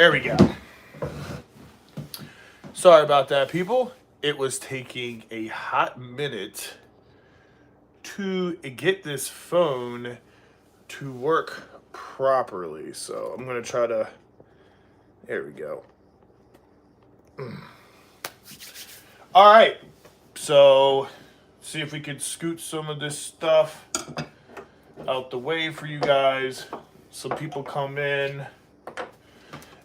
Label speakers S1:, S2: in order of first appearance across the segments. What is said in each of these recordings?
S1: There we go. Sorry about that, people. It was taking a hot minute to get this phone to work properly. So I'm going to try to... There we go. All right. So see if we could scoot some of this stuff out the way for you guys. Some people come in.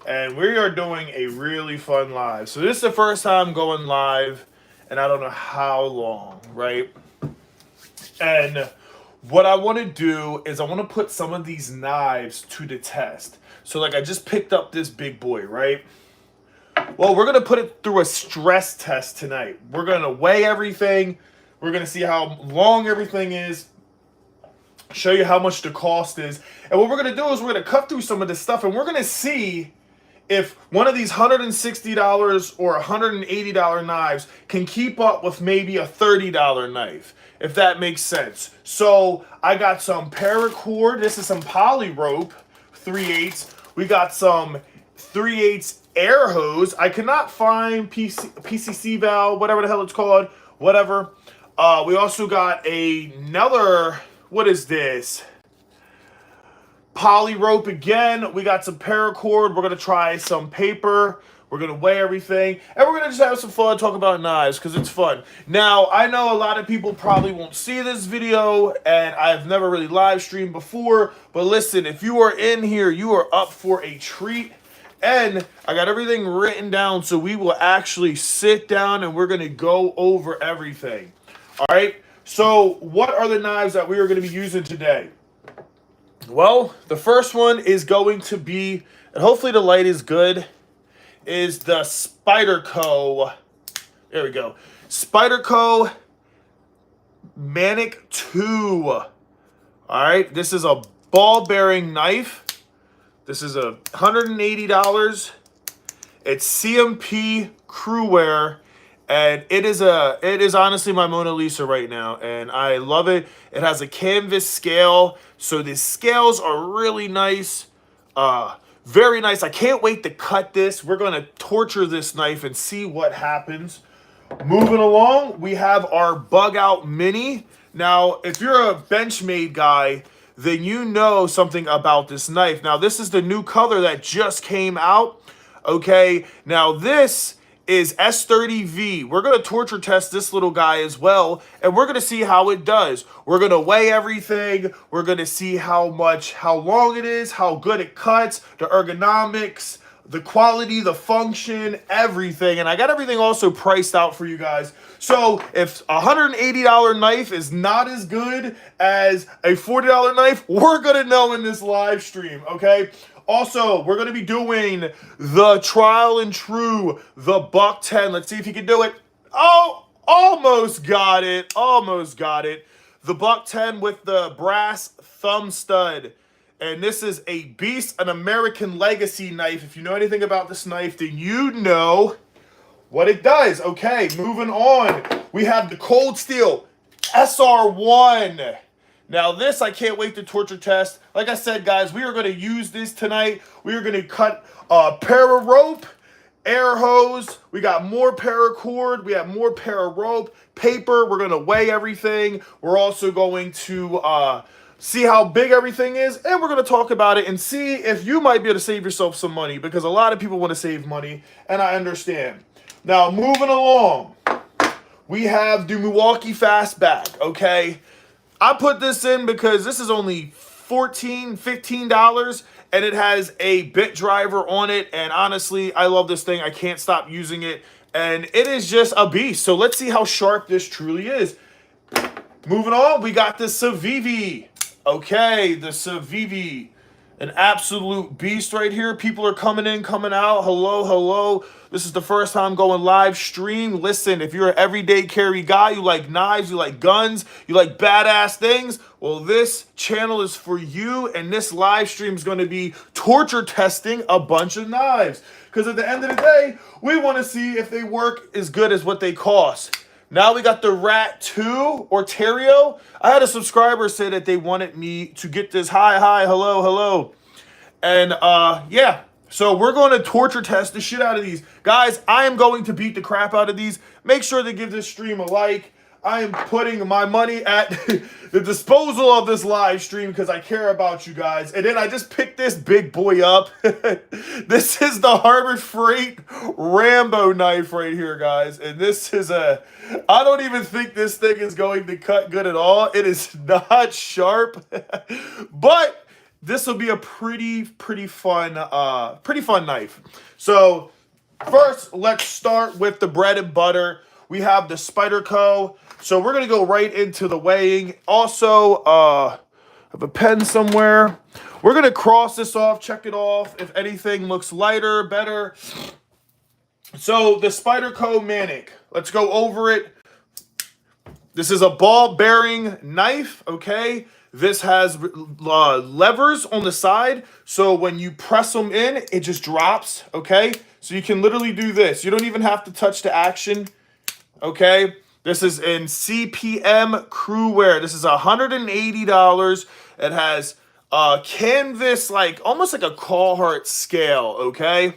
S1: And we are doing a really fun live. So this is the first time going live, and I don't know how long, right? And what I want to do is I want to put some of these knives to the test. So like I just picked up this big boy, right? Well, we're going to put it through a stress test tonight. We're going to weigh everything. We're going to see how long everything is. Show you how much the cost is. And what we're going to do is we're going to cut through some of this stuff, and we're going to see if one of these $160 or $180 knives can keep up with maybe a $30 knife, if that makes sense. So I got some paracord. This is some poly rope, 3/8. We got some 3/8 air hose. I cannot find PCC valve, whatever the hell it's called, whatever. We also got another, what is this? Poly rope again. We got some paracord. We're going to try some paper. We're going to weigh everything. And we're going to just have some fun, talk about knives, because it's fun. Now, I know a lot of people probably won't see this video, and I've never really live streamed before. But listen, if you are in here, you are up for a treat. And I got everything written down, so we will actually sit down and we're going to go over everything. All right? So what are the knives that we are going to be using today? Well, the first one is going to be, and hopefully the light is good, is the Spyderco, there we go, Spyderco Manic 2. All right, this is a ball bearing knife. This is a $180. It's CMP crew wear. And it is honestly my Mona Lisa right now, and I love it. It has a canvas scale, so the scales are really nice, very nice. I can't wait to cut this. We're gonna torture this knife and see what happens. Moving along, we have our Bugout Mini. Now, if you're a Benchmade guy, then you know something about this knife. Now, this is the new color that just came out. Okay, now this is S30V. We're going to torture test this little guy as well, and we're going to see how it does. We're going to weigh everything. We're going to see how long it is, how good it cuts, the ergonomics, the quality, the function, everything. And I got everything also priced out for you guys. So if a $180 knife is not as good as a $40 knife, we're going to know in this live stream, okay? Also, we're going to be doing the trial and true, the Buck 10. Let's see if you can do it. Oh, almost got it. Almost got it. The Buck 10 with the brass thumb stud. And this is a beast, an American legacy knife. If you know anything about this knife, then you know what it does. Okay, moving on. We have the Cold Steel SR1. Now this, I can't wait to torture test. Like I said, guys, we are going to use this tonight. We are going to cut a pair of rope, air hose. We got more paracord. We have more pair of rope, paper. We're going to weigh everything. We're also going to see how big everything is. And we're going to talk about it and see if you might be able to save yourself some money, because a lot of people want to save money, and I understand. Now, moving along, we have the Milwaukee Fastback, okay? I put this in because this is only $14, $15, and it has a bit driver on it. And honestly, I love this thing. I can't stop using it, and it is just a beast. So let's see how sharp this truly is. Moving on, we got the Civivi. Okay, the Civivi. An absolute beast right here. People are coming in, coming out. Hello, hello. This is the first time going live stream. Listen, if you're an everyday carry guy, you like knives, you like guns, you like badass things, well, this channel is for you, and this live stream is going to be torture testing a bunch of knives. Because at the end of the day, we want to see if they work as good as what they cost. Now we got the Rat 2 or Terrio. I had a subscriber say that they wanted me to get this. Hi, hello, hello. And yeah, So we're going to torture test the shit out of these. Guys, I am going to beat the crap out of these. Make sure to give this stream a like. I am putting my money at the disposal of this live stream because I care about you guys. And then I just picked this big boy up. This is the Harbor Freight Rambo knife right here, guys. And this is I don't even think this thing is going to cut good at all. It is not sharp. But this will be a pretty fun knife. So first, let's start with the bread and butter. We have the Spyderco. So we're gonna go right into the weighing. Also, I have a pen somewhere. We're gonna cross this off, check it off. If anything looks lighter, better. So the Spyderco Manic. Let's go over it. This is a ball bearing knife. Okay. This has levers on the side, so when you press them in, it just drops, okay? So you can literally do this. You don't even have to touch the action, okay? This is in CPM crew wear. This is $180. It has canvas, like almost like a Carhartt scale, okay?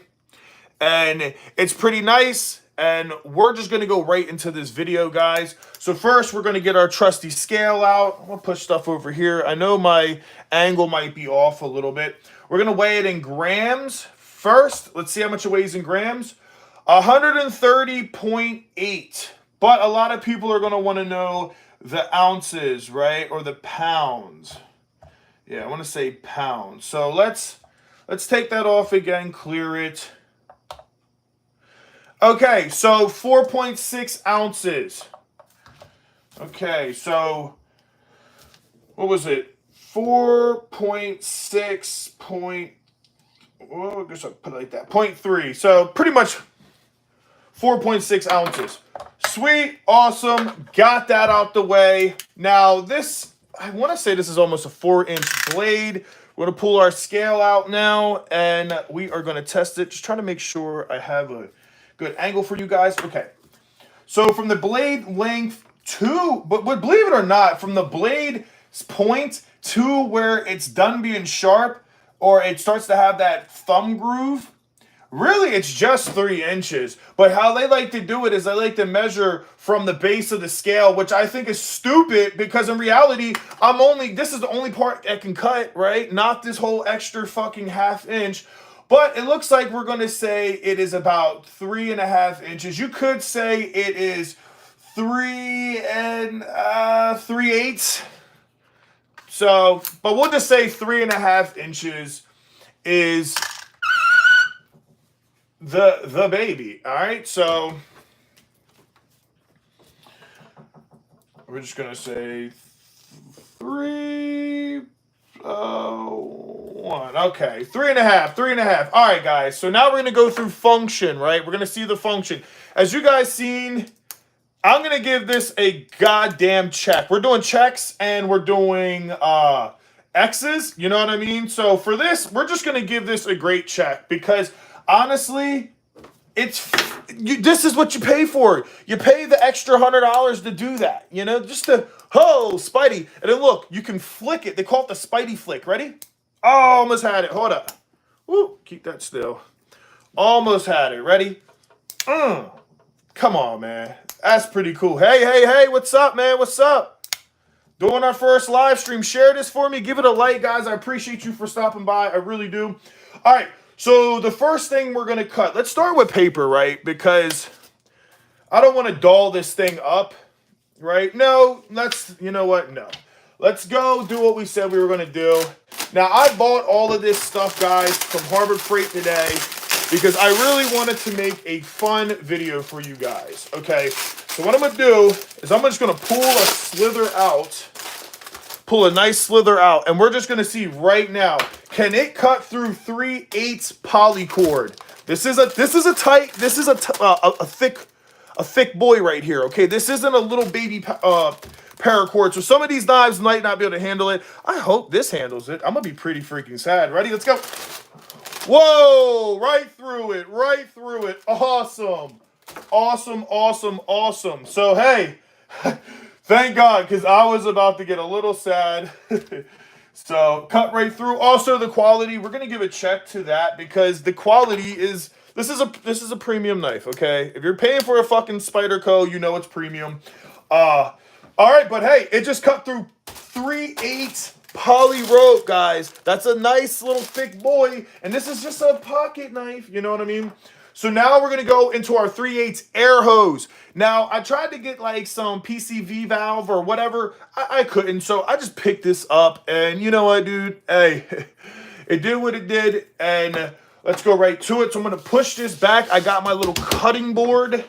S1: And it's pretty nice. And we're just going to go right into this video, guys. So first, we're going to get our trusty scale out. I'm going to put stuff over here. I know my angle might be off a little bit. We're going to weigh it in grams first. Let's see how much it weighs in grams. 130.8. But a lot of people are going to want to know the ounces, right? Or the pounds. Yeah, I want to say pounds. So let's take that off again, clear it. Okay, so 4.6 ounces. Okay, so what was it? 4.6 point. Oh, I guess I'll put it like that. 0.3. So pretty much 4.6 ounces. Sweet, awesome. Got that out the way. Now this, I want to say this is almost a 4-inch blade. We're going to pull our scale out now, and we are going to test it. Just trying to make sure I have a good angle for you guys. Okay. So from the blade length to, but believe it or not, from the blade point to where it's done being sharp, or it starts to have that thumb groove, really it's just 3 inches. But how they like to do it is they like to measure from the base of the scale, which I think is stupid because in reality, this is the only part I can cut, right? Not this whole extra fucking half inch. But it looks like we're going to say it is about 3.5 inches. You could say it is 3 3/8. So, but we'll just say 3.5 inches is the baby. All right. So we're just going to say 3. 1. Okay, 3.5. All right, guys. So now we're gonna go through function, right? We're gonna see the function. As you guys seen, I'm gonna give this a goddamn check. We're doing checks and we're doing X's. You know what I mean? So for this, we're just gonna give this a great check because honestly, this is what you pay for. You pay the extra $100 to do that. You know, just to Spidey. And then look, you can flick it. They call it the Spidey flick. Ready? Almost had it. Hold up. Woo, keep that still. Almost had it. Ready? Come on, man. That's pretty cool. Hey, what's up, man? What's up? Doing our first live stream. Share this for me. Give it a like, guys. I appreciate you for stopping by. I really do. All right. So the first thing we're going to cut. Let's start with paper, right? Because I don't want to doll this thing up, right? No, you know what? No. Let's go do what we said we were going to do. Now, I bought all of this stuff, guys, from Harbor Freight today because I really wanted to make a fun video for you guys, okay? So what I'm going to do is I'm just going to pull a nice slither out, and we're just going to see right now, can it cut through 3/8 polycord? This is a thick boy right here, okay? This isn't a little baby paracord. So some of these knives might not be able to handle it. I hope this handles it. I'm gonna be pretty freaking sad. Ready? Let's go. Whoa! Right through it. Awesome. So hey, thank God, because I was about to get a little sad. So cut right through. Also the quality, we're gonna give a check to that because the quality is this is a premium knife, okay? If you're paying for a fucking Spyderco, you know it's premium. All right, but hey, it just cut through 3/8 poly rope, guys. That's a nice little thick boy, and this is just a pocket knife, you know what I mean? So now we're gonna go into our 3/8 air hose. Now I tried to get like some PCV valve or whatever. I couldn't, so I just picked this up, and you know what, dude? Hey, it did what it did, and let's go right to it. So I'm gonna push this back. I got my little cutting board,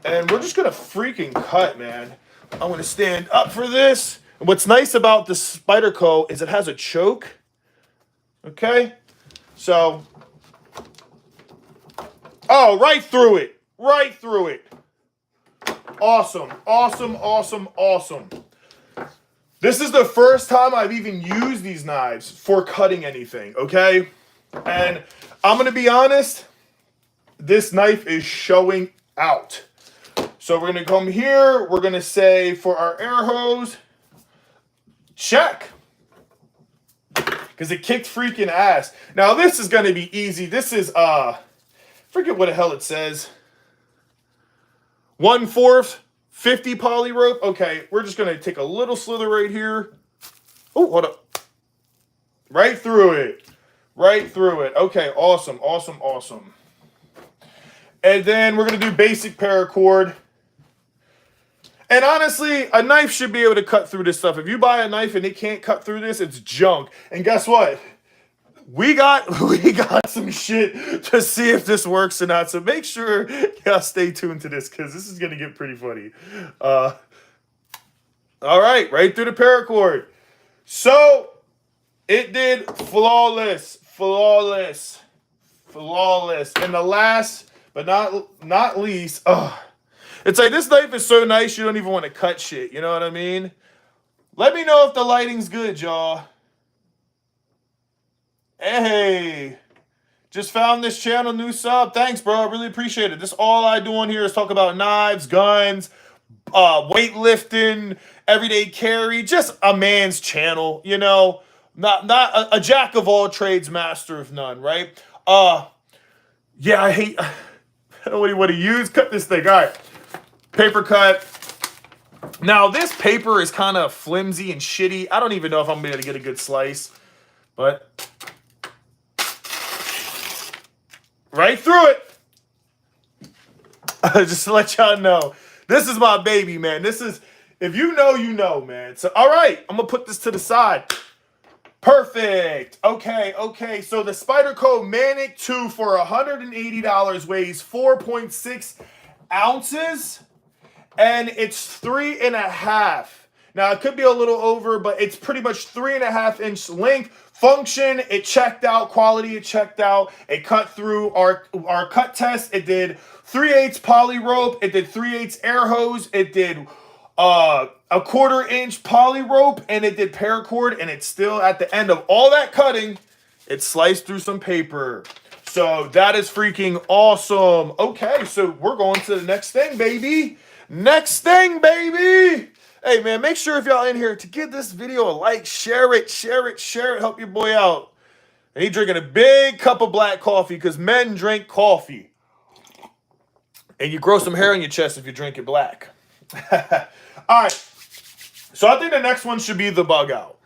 S1: and we're just gonna freaking cut, man. I'm gonna stand up for this. And what's nice about the Spyderco is it has a choke. Okay, so. Oh, right through it. Right through it. Awesome. Awesome, awesome, awesome. This is the first time I've even used these knives for cutting anything, okay? And I'm going to be honest, this knife is showing out. So we're going to come here. We're going to say for our air hose, check. Because it kicked freaking ass. Now, this is going to be easy. This is, forget what the hell it says. 1/4, 50 poly rope. Okay, we're just going to take a little slither right here. Oh, hold up. Right through it. Right through it. Okay, awesome, awesome, awesome. And then we're going to do basic paracord. And honestly, a knife should be able to cut through this stuff. If you buy a knife and it can't cut through this, it's junk. And guess what? We got some shit to see if this works or not. So make sure y'all stay tuned to this because this is going to get pretty funny. All right through the paracord. So it did flawless. And the last but not least, it's like this knife is so nice you don't even want to cut shit. You know what I mean? Let me know if the lighting's good, y'all. Hey, just found this channel, new sub. Thanks, bro. I really appreciate it. This all I do on here is talk about knives, guns, weightlifting, everyday carry. Just a man's channel, you know. Not a jack of all trades, master of none, right? Yeah, I hate. I don't know what to use. Cut this thing. All right, paper cut. Now this paper is kind of flimsy and shitty. I don't even know if I'm gonna get a good slice, but. Right through it. Just to let y'all know. This is my baby, man. This is, if you know, you know, man. So, all right. I'm going to put this to the side. Perfect. Okay. So the Spyderco Manic 2 for $180 weighs 4.6 ounces. And it's 3.5. Now, it could be a little over, but it's pretty much 3.5-inch length. Function, it checked out. Quality, it checked out. It cut through our cut test. It did 3/8 poly rope. It did 3/8 air hose. It did a 1/4-inch poly rope, and it did paracord. And it's still at the end of all that cutting, it sliced through some paper. So that is freaking awesome. Okay, so we're going to the next thing, baby. Next thing, baby. Hey, man, make sure if y'all in here to give this video a like, share it, help your boy out. And he drinking a big cup of black coffee because men drink coffee. And you grow some hair on your chest if you drink it black. All right. So I think the next one should be the bug out.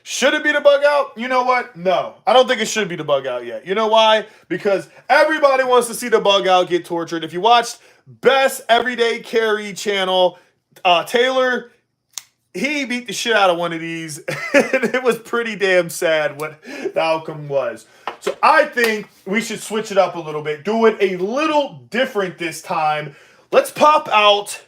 S1: Should it be the bug out? You know what? No. I don't think it should be the bug out yet. You know why? Because everybody wants to see the bug out get tortured. If you watched Best Everyday Carry channel, Taylor, he beat the shit out of one of these, and it was pretty damn sad what the outcome was. So I think we should switch it up a little bit, do it a little different this time. Let's pop out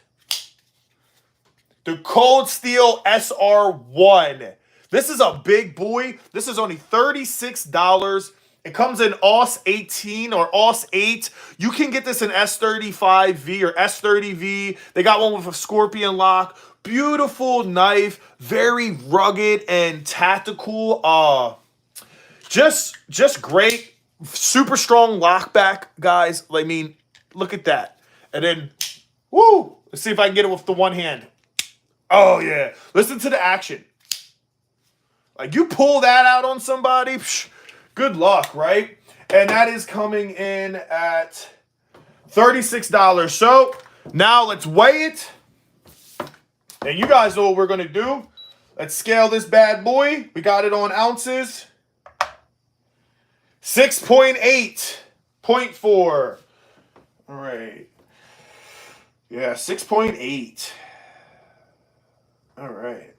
S1: the Cold Steel SR1. This is a big boy. This is only $36. It comes in AUS 18 or AUS 8. You can get this in S35V or S30V. They got one with a scorpion lock. Beautiful knife. Very rugged and tactical. Just great. Super strong lockback, guys. I mean, look at that. And then, woo! Let's see if I can get it with the one hand. Oh, yeah. Listen to the action. Like, you pull that out on somebody, psh, good luck, right? And that is coming in at $36. So now let's weigh it. And you guys know what we're going to do. Let's scale this bad boy. We got it on ounces. 6.8. 0.4. All right. Yeah, 6.8. All right.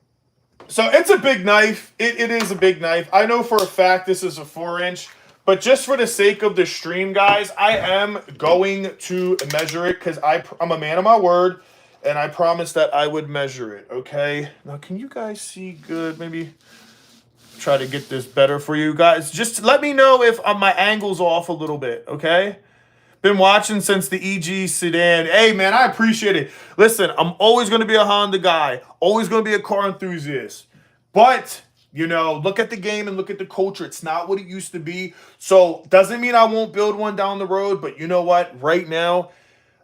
S1: So it's a big knife. It is a big knife. I know for a fact this is a 4-inch. But just for the sake of the stream, guys, I am going to measure it because I'm a man of my word. And I promised that I would measure it, okay? Now, can you guys see good? Maybe try to get this better for you guys. Just let me know if my angle's off a little bit, okay? Been watching since the EG sedan. Hey, man, I appreciate it. Listen, I'm always going to be a Honda guy. Always going to be a car enthusiast. But, you know, look at the game and look at the culture. It's not what it used to be. So, doesn't mean I won't build one down the road. But you know what? Right now,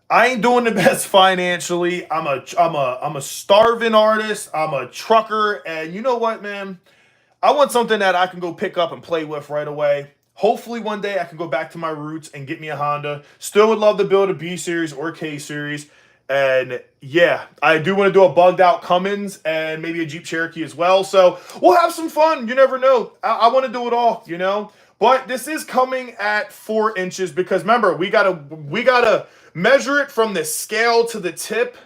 S1: I ain't doing the best financially. I'm a starving artist. I'm a trucker. And you know what, man? I want something that I can go pick up and play with right away. Hopefully one day I can go back to my roots and get me a Honda. Still would love to build a B series or K series. And yeah, I do want to do a bugged out Cummins and maybe a Jeep Cherokee as well. So we'll have some fun. You never know. I want to do it all, you know. But this is coming at 4 inches because remember, we gotta measure it from the scale to the tip.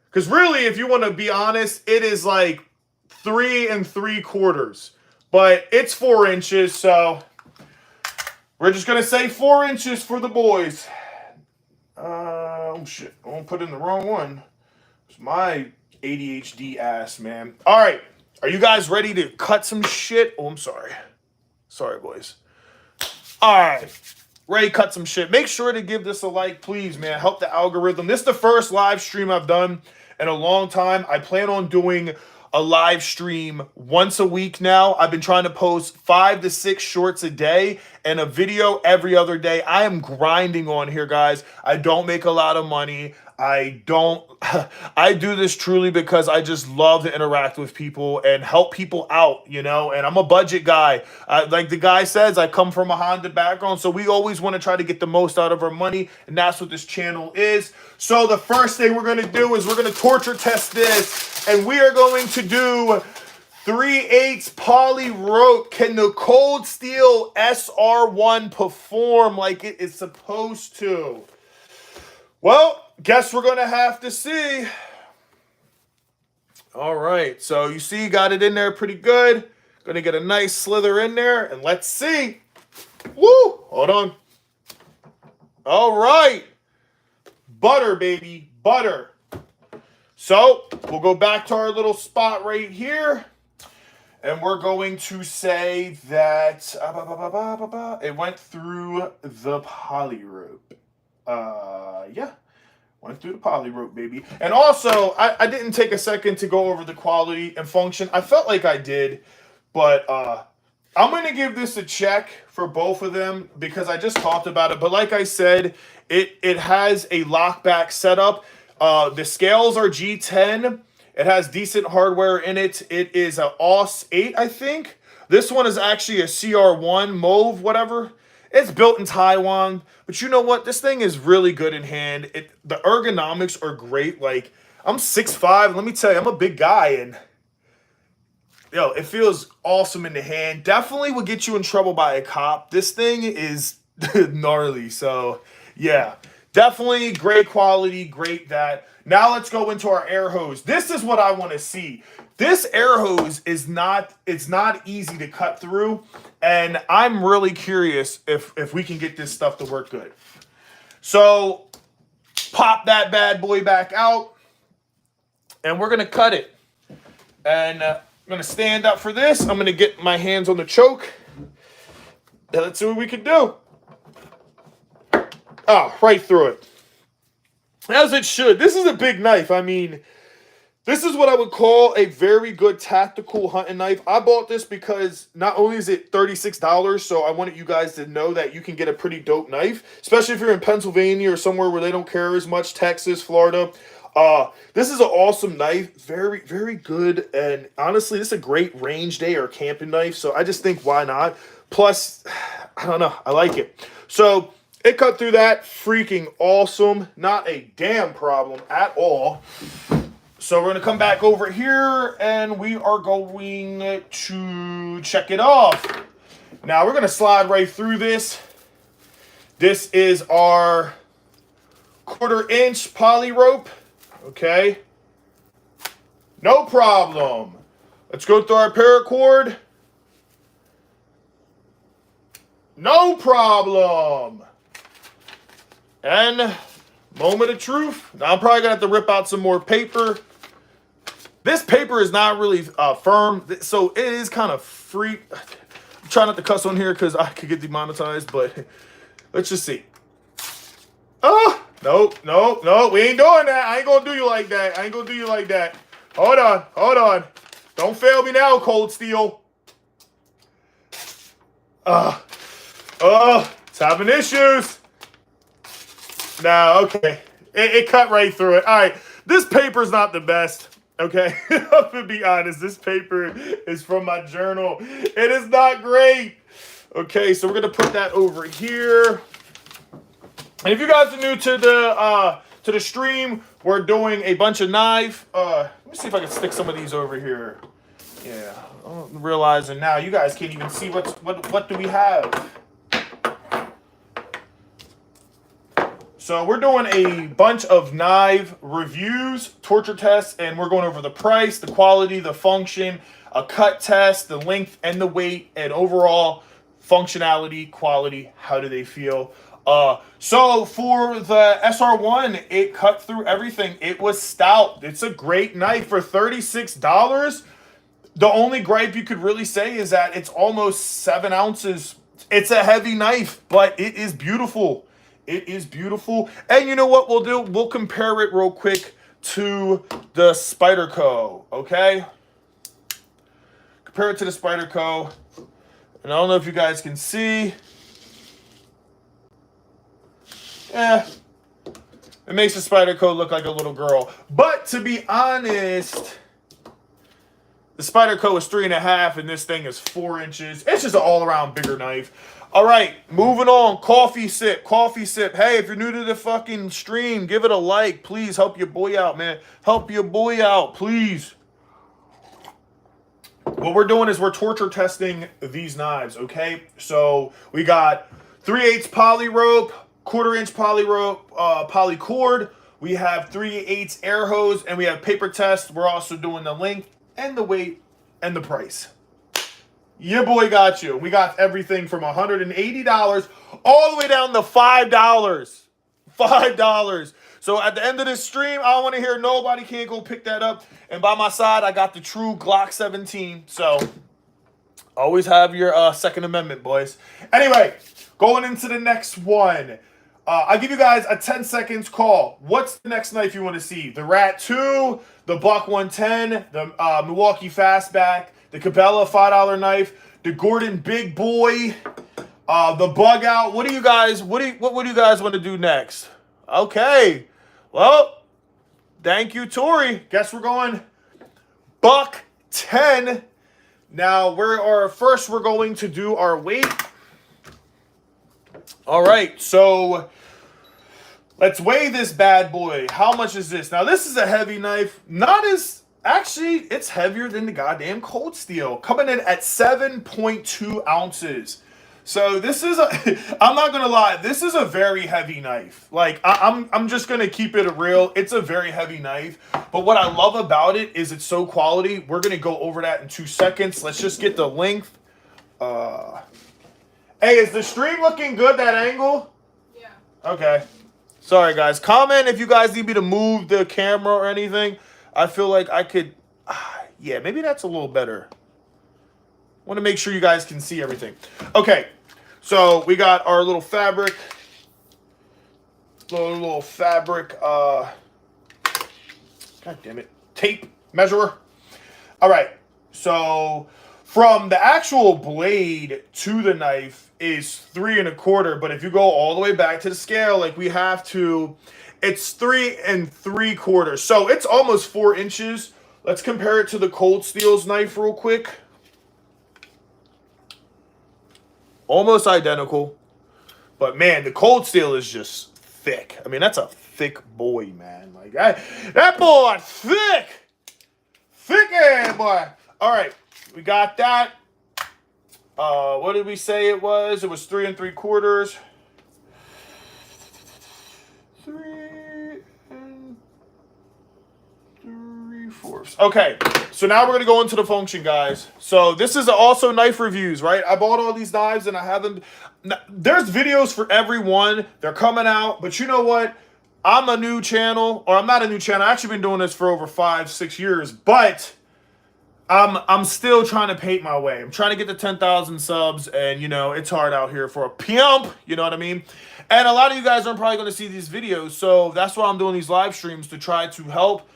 S1: Because really, if you want to be honest, it is like 3 3/4. But it's 4 inches, so we're just going to say 4 inches for the boys. Oh, shit. I won't put in the wrong one. It's my ADHD ass, man. All right. Are you guys ready to cut some shit? Oh, I'm sorry. Sorry, boys. All right. Ready to cut some shit. Make sure to give this a like, please, man. Help the algorithm. This is the first live stream I've done in a long time. I plan on doing a live stream once a week now. I've been trying to post 5 to 6 shorts a day and a video every other day. I am grinding on here, guys. I don't make a lot of money. I do this truly because I just love to interact with people and help people out, you know, and I'm a budget guy. Like the guy says, I come from a Honda background, so we always want to try to get the most out of our money, and that's what this channel is. So the first thing we're going to do is we're going to torture test this, and we are going to do 3/8 poly rope. Can the cold steel SR1 perform like it is supposed to? Well, guess we're going to have to see. All right, so you see, got it in there pretty good. Going to get a nice slither in there, and let's see. Woo! Hold on. All right. Butter, baby. Butter. So, we'll go back to our little spot right here. And we're going to say that it went through the poly rope. Yeah. Went through the poly rope, baby. And also, I didn't take a second to go over the quality and function. I felt like I did. But I'm going to give this a check for both of them because I just talked about it. But like I said, it has a lockback setup. The scales are G10. It has decent hardware in it. It is an AUS 8, I think. This one is actually a CR1 Mauve, whatever. It's built in Taiwan. But you know what? This thing is really good in hand. The ergonomics are great. Like, I'm 6'5". Let me tell you, I'm a big guy. And, yo, it feels awesome in the hand. Definitely would get you in trouble by a cop. This thing is gnarly. So, yeah. Definitely great quality, great that. Now let's go into our air hose. This is what I want to see. This air hose is not easy to cut through, and I'm really curious if we can get this stuff to work good. So pop that bad boy back out, and we're gonna cut it. And I'm gonna stand up for this. I'm gonna get my hands on the choke, and let's see what we can do. Oh, right through it. As it should. This is a big knife. I mean, this is what I would call a very good tactical hunting knife. I bought this because not only is it $36, so I wanted you guys to know that you can get a pretty dope knife, especially if you're in Pennsylvania or somewhere where they don't care as much, Texas, Florida. This is an awesome knife. Very, very good. And honestly, this is a great range day or camping knife. So I just think, why not? Plus, I don't know. I like it. So it cut through that. Freaking awesome. Not a damn problem at all. So we're going to come back over here and we are going to check it off. Now we're going to slide right through this. This is our 1/4 inch poly rope. Okay. No problem. Let's go through our paracord. No problem. And moment of truth. Now I'm probably going to have to rip out some more paper. This paper is not really firm, so it is kind of free. I'm trying not to cuss on here because I could get demonetized, but let's just see. Oh, nope. We ain't doing that. I ain't going to do you like that. Hold on. Don't fail me now, Cold Steel. It's having issues. No, okay. It cut right through it. All right. This paper's not the best. Okay, I'm gonna be honest, this paper is from my journal. It is not great. Okay, so we're gonna put that over here. And if you guys are new to the stream, we're doing a bunch of knife. Let me see if I can stick some of these over here. Yeah, I'm realizing now you guys can't even see what do we have. So we're doing a bunch of knife reviews, torture tests, and we're going over the price, the quality, the function, a cut test, the length and the weight, and overall functionality, quality, how do they feel. So for the SR1, it cut through everything. It was stout. It's a great knife for $36. The only gripe you could really say is that it's almost 7 ounces. It's a heavy knife, but it is beautiful. It is beautiful. And you know what we'll do? We'll compare it real quick to the Spyderco, okay? Compare it to the Spyderco. And I don't know if you guys can see. Yeah. It makes the Spyderco look like a little girl. But to be honest, the Spyderco is 3.5 and this thing is 4 inches. It's just an all-around bigger knife. All right, moving on. Coffee sip. Hey, if you're new to the fucking stream, give it a like. Please help your boy out, man. Help your boy out, please. What we're doing is we're torture testing these knives, okay? So we got 3/8 poly rope, 1/4 inch poly rope, poly cord. We have 3/8 air hose, and we have paper test. We're also doing the length and the weight and the price. Your boy got you. We got everything from $180 all the way down to $5. $5. So at the end of this stream, I don't want to hear nobody can't go pick that up. And by my side, I got the true Glock 17. So always have your Second Amendment, boys. Anyway, going into the next one. I'll give you guys a 10 seconds call. What's the next knife you want to see? The Rat 2, the Buck 110, the Milwaukee Fastback, the Cabela $5 knife, the Gordon Big Boy, the Bugout. What do you guys want to do next? Okay. Well, thank you, Tori. Guess we're going Buck 10. Now, we're going to do our weight. All right, so let's weigh this bad boy. How much is this? Now, this is a heavy knife. Actually, it's heavier than the goddamn Cold Steel. Coming in at 7.2 ounces. So this is I'm not going to lie, this is a very heavy knife. Like, I'm just going to keep it real. It's a very heavy knife. But what I love about it is it's so quality. We're going to go over that in 2 seconds. Let's just get the length. Hey, is the stream looking good, that angle? Yeah. Okay. Sorry, guys. Comment if you guys need me to move the camera or anything. I feel like I could... yeah, maybe that's a little better. Want to make sure you guys can see everything. Okay. So, we got our little fabric. Little fabric. God damn it. Tape measurer. All right. So... from the actual blade to the knife is 3 1/4, but if you go all the way back to the scale, like we have to, it's 3 3/4. So it's almost 4 inches. Let's compare it to the Cold Steel's knife real quick. Almost identical. But man, the Cold Steel is just thick. I mean, that's a thick boy, man. Like that boy, thick. Thick ass boy. All right, we got that. What did we say it was? It was 3 3/4. 3 3/4. Okay, so now we're gonna go into the function, guys. So this is also knife reviews, right? I bought all these knives and I haven't. There's videos for everyone. They're coming out, but you know what? I'm a new channel, or I'm not a new channel. I've actually been doing this for over 5, 6 years, but I'm still trying to paint my way. I'm trying to get to 10,000 subs, and you know it's hard out here for a pimp. You know what I mean? And a lot of you guys aren't probably going to see these videos, so that's why I'm doing these live streams to try to help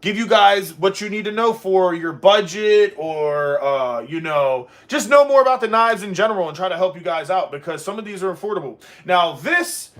S1: give you guys what you need to know for your budget, or you know, just know more about the knives in general and try to help you guys out, because some of these are affordable. Now this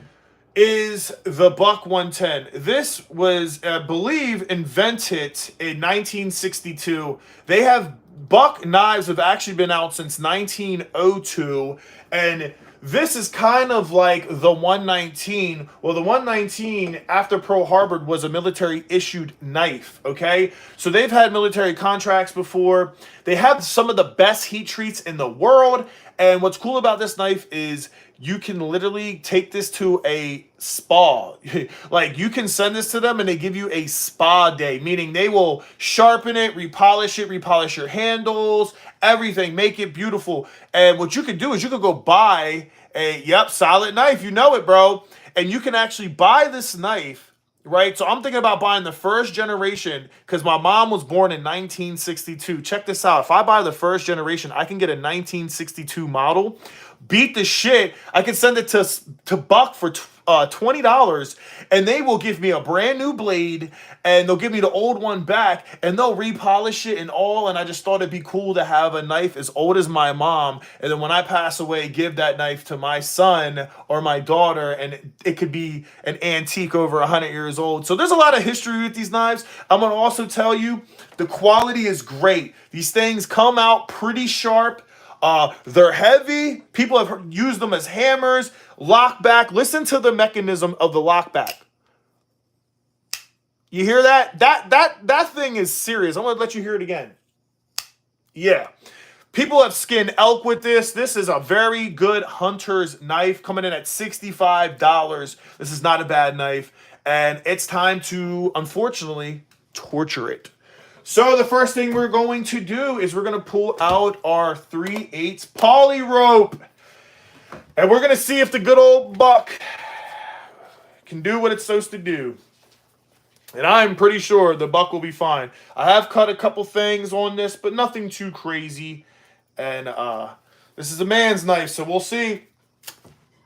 S1: is the Buck 110. This was, I believe, invented in 1962. They have Buck knives have actually been out since 1902, and this is kind of like the 119. Well, the 119 after Pearl Harbor was a military issued knife, okay? So they've had military contracts before. They have some of the best heat treats in the world, and what's cool about this knife is you can literally take this to a spa. Like, you can send this to them and they give you a spa day, meaning they will sharpen it, repolish your handles, everything, make it beautiful. And what you could do is you could go buy a, solid knife. You know it, bro. And you can actually buy this knife, right? So I'm thinking about buying the first generation because my mom was born in 1962. Check this out. If I buy the first generation, I can get a 1962 model. Beat the shit. I can send it to Buck for $20, and they will give me a brand new blade, and they'll give me the old one back, and they'll repolish it and all. And I just thought it'd be cool to have a knife as old as my mom, and then when I pass away, give that knife to my son or my daughter, and it could be an antique over 100 years old. So there's a lot of history with these knives. I'm gonna also tell you the quality is great. These things come out pretty sharp. They're heavy. People have used them as hammers, lockback. Listen to the mechanism of the lockback. You hear that? That thing is serious. I'm gonna let you hear it again. Yeah. People have skinned elk with this. This is a very good hunter's knife, coming in at $65. This is not a bad knife, and it's time to, unfortunately, torture it. So the first thing we're going to do is we're going to pull out our 3/8 poly rope. And we're going to see if the good old Buck can do what it's supposed to do. And I'm pretty sure the Buck will be fine. I have cut a couple things on this, but nothing too crazy. And this is a man's knife, so we'll see.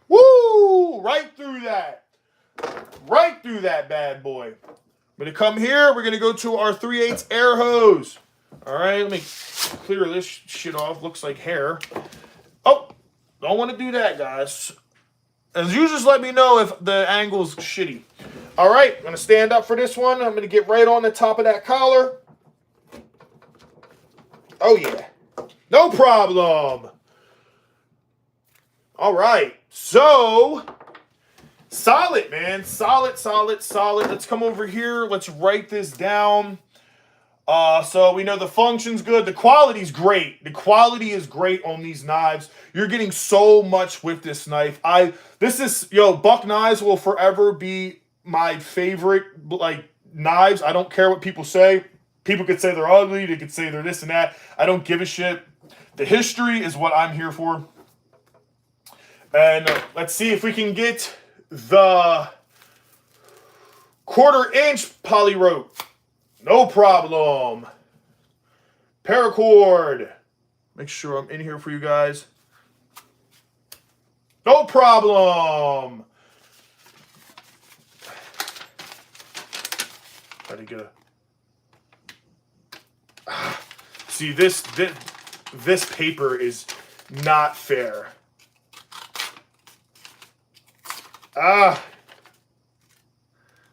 S1: Woo! Right through that. Right through that bad boy. I'm going to come here. We're going to go to our 3/8 air hose. All right, let me clear this shit off. Looks like hair. Oh, don't want to do that, guys. And you just let me know if the angle's shitty. All right, I'm going to stand up for this one. I'm going to get right on the top of that collar. Oh, yeah. No problem. All right, so solid, man. Solid. Let's come over here. Let's write this down. So we know the function's good. The quality's great. The quality is great on these knives. You're getting so much with this knife. Buck knives will forever be my favorite, like, knives. I don't care what people say. People could say they're ugly. They could say they're this and that. I don't give a shit. The history is what I'm here for. And let's see if we can get the 1/4-inch poly rope. No problem. Paracord. Make sure I'm in here for you guys. No problem. Try to get a... See, this this paper is not fair.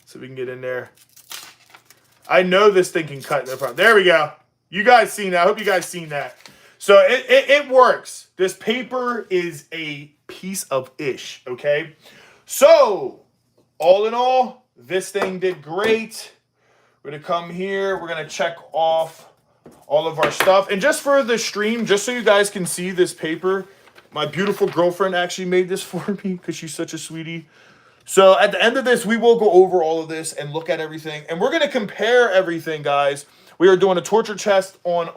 S1: So we can get in there. I know this thing can cut no problem. There we go. You guys seen that. I hope you guys seen that. So it works. This paper is a piece of ish, okay? So, all in all, this thing did great. We're going to come here. We're going to check off all of our stuff. And just for the stream, just so you guys can see this paper, my beautiful girlfriend actually made this for me because she's such a sweetie. So at the end of this, we will go over all of this and look at everything. And we're going to compare everything, guys. We are doing a torture test on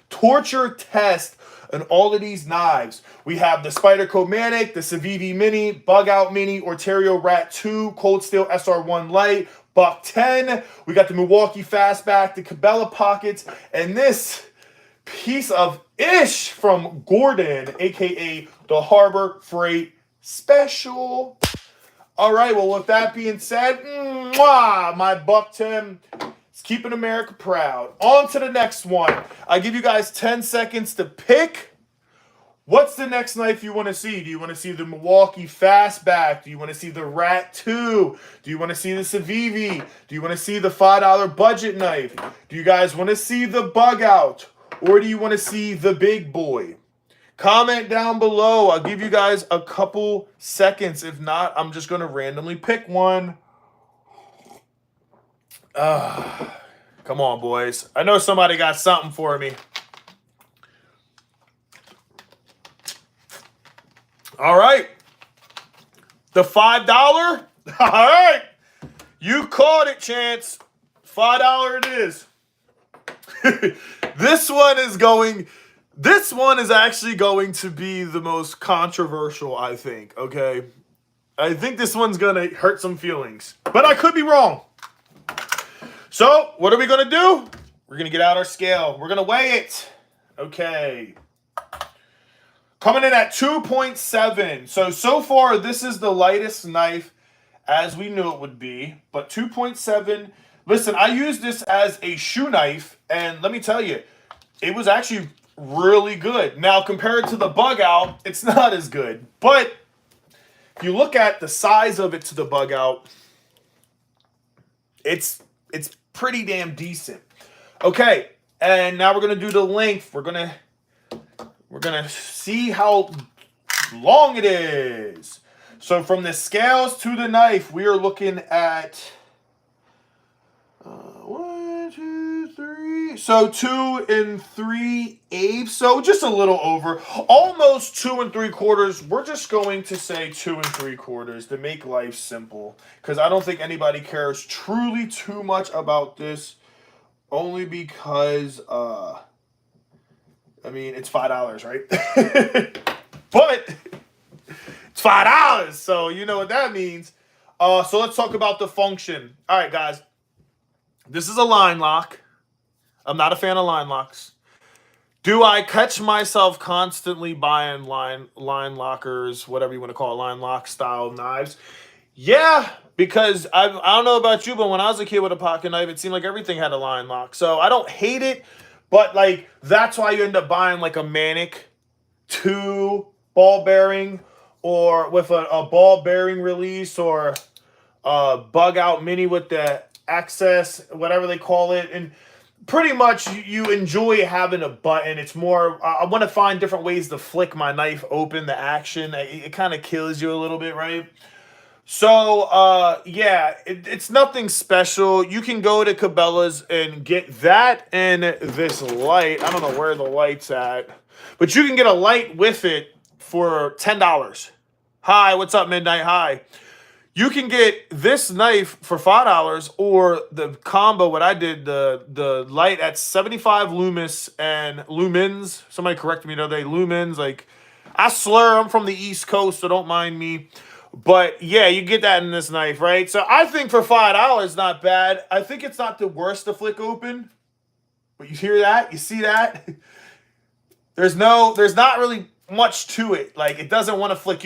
S1: torture test on all of these knives. We have the Spyderco Manic, the Civivi Mini, Bugout Mini, Orterio Rat 2, Cold Steel SR1 Light, Buck 10. We got the Milwaukee Fastback, the Cabela pockets, and this piece of ish from Gordon, aka the Harbor Freight Special. All right, well, with that being said, my Buck 10 is keeping America proud. On to the next one. I give you guys 10 seconds to pick. What's the next knife you want to see? Do you want to see the Milwaukee Fastback? Do you want to see the Rat 2? Do you want to see the Civivi? Do you want to see the $5 budget knife? Do you guys want to see the Bugout? Or do you want to see the big boy? Comment down below. I'll give you guys a couple seconds. If not, I'm just going to randomly pick one. Come on, boys. I know somebody got something for me. All right. The $5. All right. You caught it, Chance. $5 it is. This one is actually going to be the most controversial, I think, okay? I think this one's going to hurt some feelings, but I could be wrong. So, what are we going to do? We're going to get out our scale. We're going to weigh it. Okay. Coming in at 2.7. So far, this is the lightest knife as we knew it would be, but 2.7. Listen, I used this as a shoe knife, and let me tell you, it was actually really good. Now, compared to the Bugout, it's not as good. But if you look at the size of it to the Bugout, it's pretty damn decent. Okay, and now we're gonna do the length. We're gonna see how long it is. So from the scales to the knife, we are looking at 1, 2, 3. So 2 3/8. So just a little over, almost 2 3/4. We're just going to say 2 3/4 to make life simple, because I don't think anybody cares truly too much about this. Only because I mean, it's $5, right? But it's $5, so you know what that means. So let's talk about the function. All right, guys. This is a line lock. I'm not a fan of line locks. Do I catch myself constantly buying line lockers, whatever you want to call it, line lock style knives? Yeah, because I don't know about you, but when I was a kid with a pocket knife, it seemed like everything had a line lock. So I don't hate it, but like that's why you end up buying like a Manic 2 ball bearing, or with a ball bearing release, or a Bugout Mini with the access, whatever they call it. And pretty much you enjoy having a button. It's more, I want to find different ways to flick my knife open, the action. It kind of kills you a little bit, right? So, yeah, it's nothing special. You can go to Cabela's and get that and this light. I don't know where the light's at, but you can get a light with it for $10. Hi, what's up, Midnight? Hi. You can get this knife for $5, or the combo, what I did, the light at 75 lumens. Somebody corrected me the other day. Lumens, like, I slur. I'm from the East Coast, so don't mind me. But, yeah, you get that in this knife, right? So I think for $5, not bad. I think it's not the worst to flick open. But you hear that? You see that? There's not really much to it. Like, it doesn't want to flick.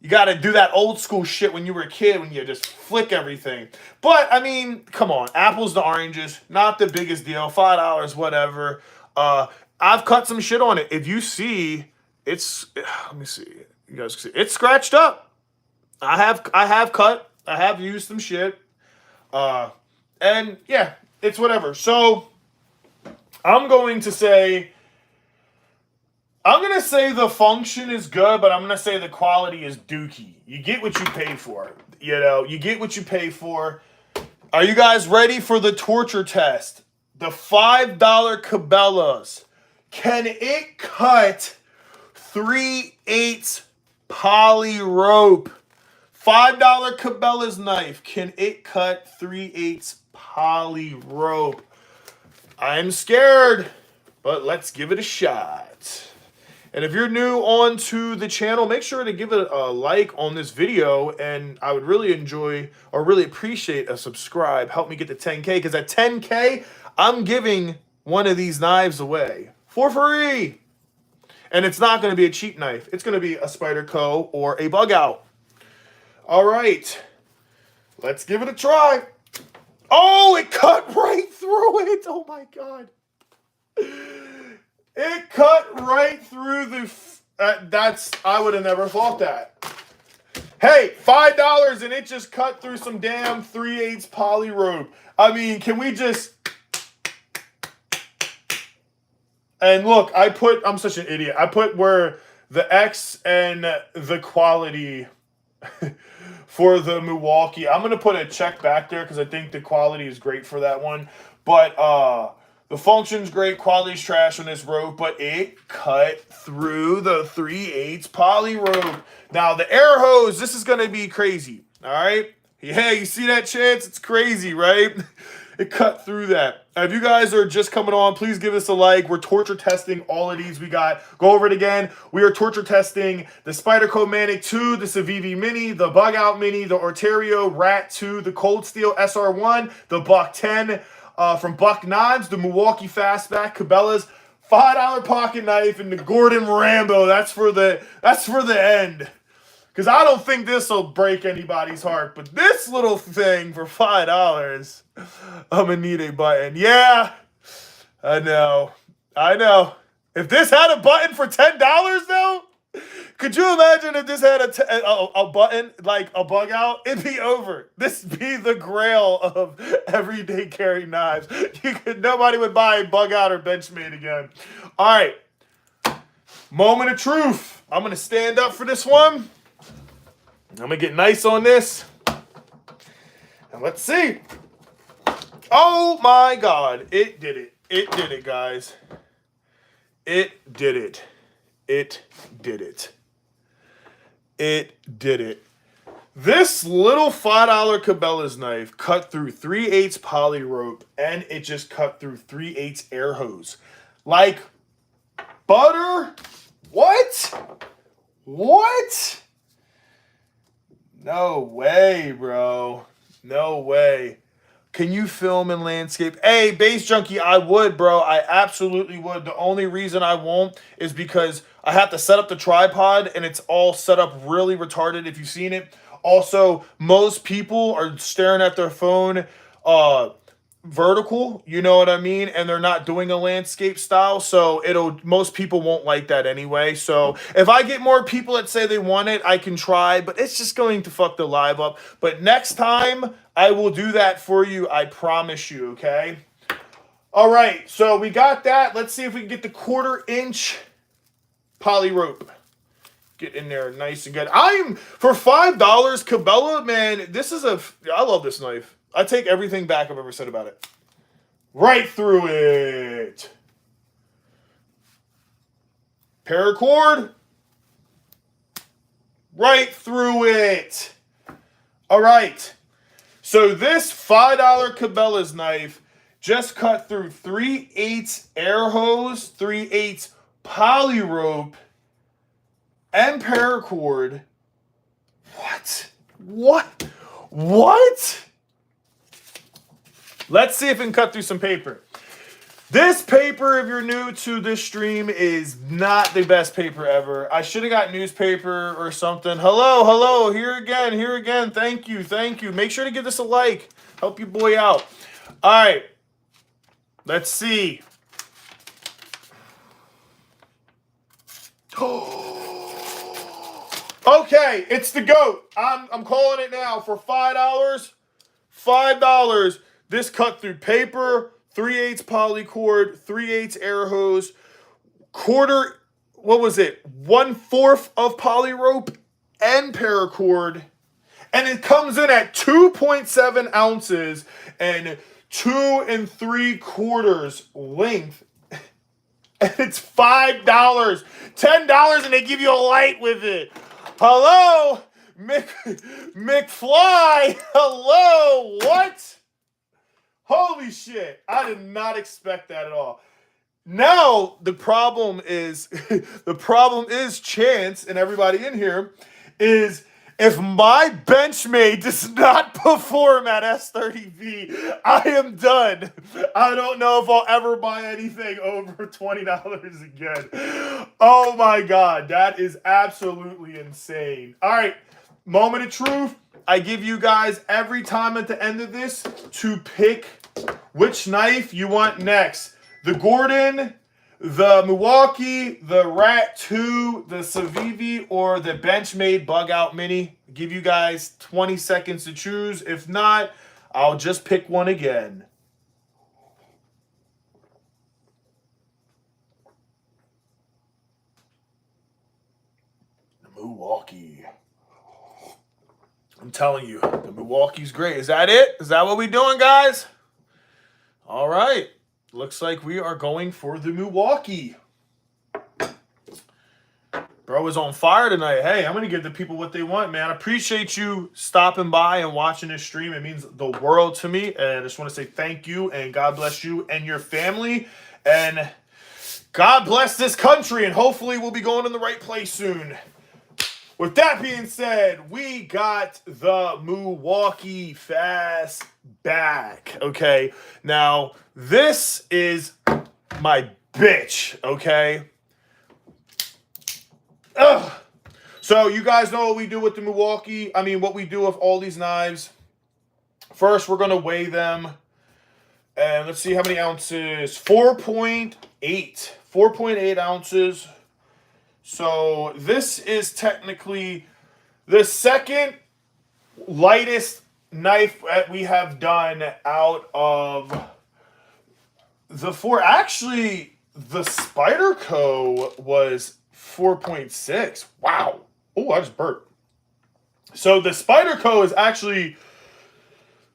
S1: You got to do that old school shit when you were a kid, when you just flick everything. But, I mean, come on. Apples to oranges, not the biggest deal. $5, whatever. I've cut some shit on it. If you see, let me see. You guys can see. It's scratched up. I have used some shit. And yeah, it's whatever. So I'm going to say the function is good, but I'm going to say the quality is dookie. You get what you pay for. You know, you get what you pay for. Are you guys ready for the torture test? The $5 Cabelas. Can it cut 3/8 poly rope? $5 Cabela's knife. Can it cut 3/8 poly rope? I'm scared, but let's give it a shot. And if you're new onto the channel, make sure to give it a like on this video, and I would really enjoy or really appreciate a subscribe. Help me get to 10K, because at 10K, I'm giving one of these knives away for free. And it's not going to be a cheap knife. It's going to be a Spyderco or a Bugout. All right, let's give it a try. Oh, it cut right through it. Oh my God. It cut right through the, I would have never thought that. Hey, $5 and it just cut through some damn 3/8 poly rope. I mean, can we just, and look, I'm such an idiot. I put where the X and the quality for the Milwaukee. I'm going to put a check back there because I think the quality is great for that one. But the function's great, quality's trash on this rope, but it cut through the 3/8 poly rope. Now, the air hose, this is going to be crazy, all right? Yeah, you see that, Chance? It's crazy, right? It cut through that. Now, if you guys are just coming on, please give us a like. We're torture testing all of these. We got, go over it again. We are torture testing the Spyderco Manic 2, the Civivi Mini, the Bugout Mini, the Ontario Rat 2, the Cold Steel SR1, the Buck 10, from Buck Nods, the Milwaukee Fastback, Cabela's $5 pocket knife, and the Gordon Rambo. That's for the end. Because I don't think this will break anybody's heart. But this little thing for $5, I'm going to need a button. Yeah, I know. If this had a button for $10, though, could you imagine if this had a button, like a Bugout? It'd be over. This would be the grail of everyday carry knives. Nobody would buy a Bugout or Benchmade again. All right. Moment of truth. I'm going to stand up for this one. I'm going to get nice on this. And let's see. Oh, my God. It did it. It did it, guys. It did it. It did it. It did it. This little $5 Cabela's knife cut through 3/8 poly rope, and it just cut through 3/8 air hose. Like butter? What? What? No way, bro. No way. Can you film in landscape? Hey, Base Junkie, I would, bro. I absolutely would. The only reason I won't is because I have to set up the tripod, and it's all set up really retarded if you've seen it. Also, most people are staring at their phone vertical, you know what I mean? And they're not doing a landscape style, so most people won't like that anyway. So if I get more people that say they want it, I can try, but it's just going to fuck the live up. But next time, I will do that for you. I promise you, okay? All right, so we got that. Let's see if we can get the 1/4-inch poly rope. Get in there nice and good. For $5, Cabela, man, I love this knife. I take everything back I've ever said about it. Right through it. Paracord. Right through it. All right. So this $5 Cabela's knife just cut through 3/8 air hose, 3/8 poly rope, and paracord. What? Let's see if we can cut through some paper. This paper, if you're new to this stream, is not the best paper ever. I should have got newspaper or something. Hello, here again. Thank you. Make sure to give this a like. Help your boy out. All right. Let's see. Okay, it's the GOAT. I'm calling it now for $5. $5. This cut through paper, 3/8 polycord, 3/8 air hose, quarter, what was it? 1/4 of poly rope and paracord. And it comes in at 2.7 ounces and 2 3/4 length. And it's $5. $10 and they give you a light with it. Hello? McFly? Hello? What? Holy shit. I did not expect that at all. Now the problem is Chance and everybody in here is if my Benchmade does not perform at S30V, I am done. I don't know if I'll ever buy anything over $20 again. Oh my God, that is absolutely insane. All right, moment of truth. I give you guys every time at the end of this to pick which knife you want next. The Gordon, the Milwaukee, the Rat 2, the Civivi, or the Benchmade Bugout Mini. Give you guys 20 seconds to choose. If not, I'll just pick one again. The Milwaukee. I'm telling you, the Milwaukee's great. Is that it? Is that what we doing, guys? All right. Looks like we are going for the Milwaukee. Bro is on fire tonight. Hey, I'm going to give the people what they want, man. I appreciate you stopping by and watching this stream. It means the world to me. And I just want to say thank you and God bless you and your family. And God bless this country. And hopefully we'll be going in the right place soon. With that being said, we got the Milwaukee Fastback, okay? Now, this is my bitch, okay? Ugh. So, you guys know what we do with the Milwaukee. I mean, what we do with all these knives. First, we're going to weigh them. And let's see how many ounces. 4.8. 4.8 ounces. So this is technically the second lightest knife that we have done out of the four. Actually, the Spyderco was 4.6. Wow. Oh, I just burped. So the Spyderco is actually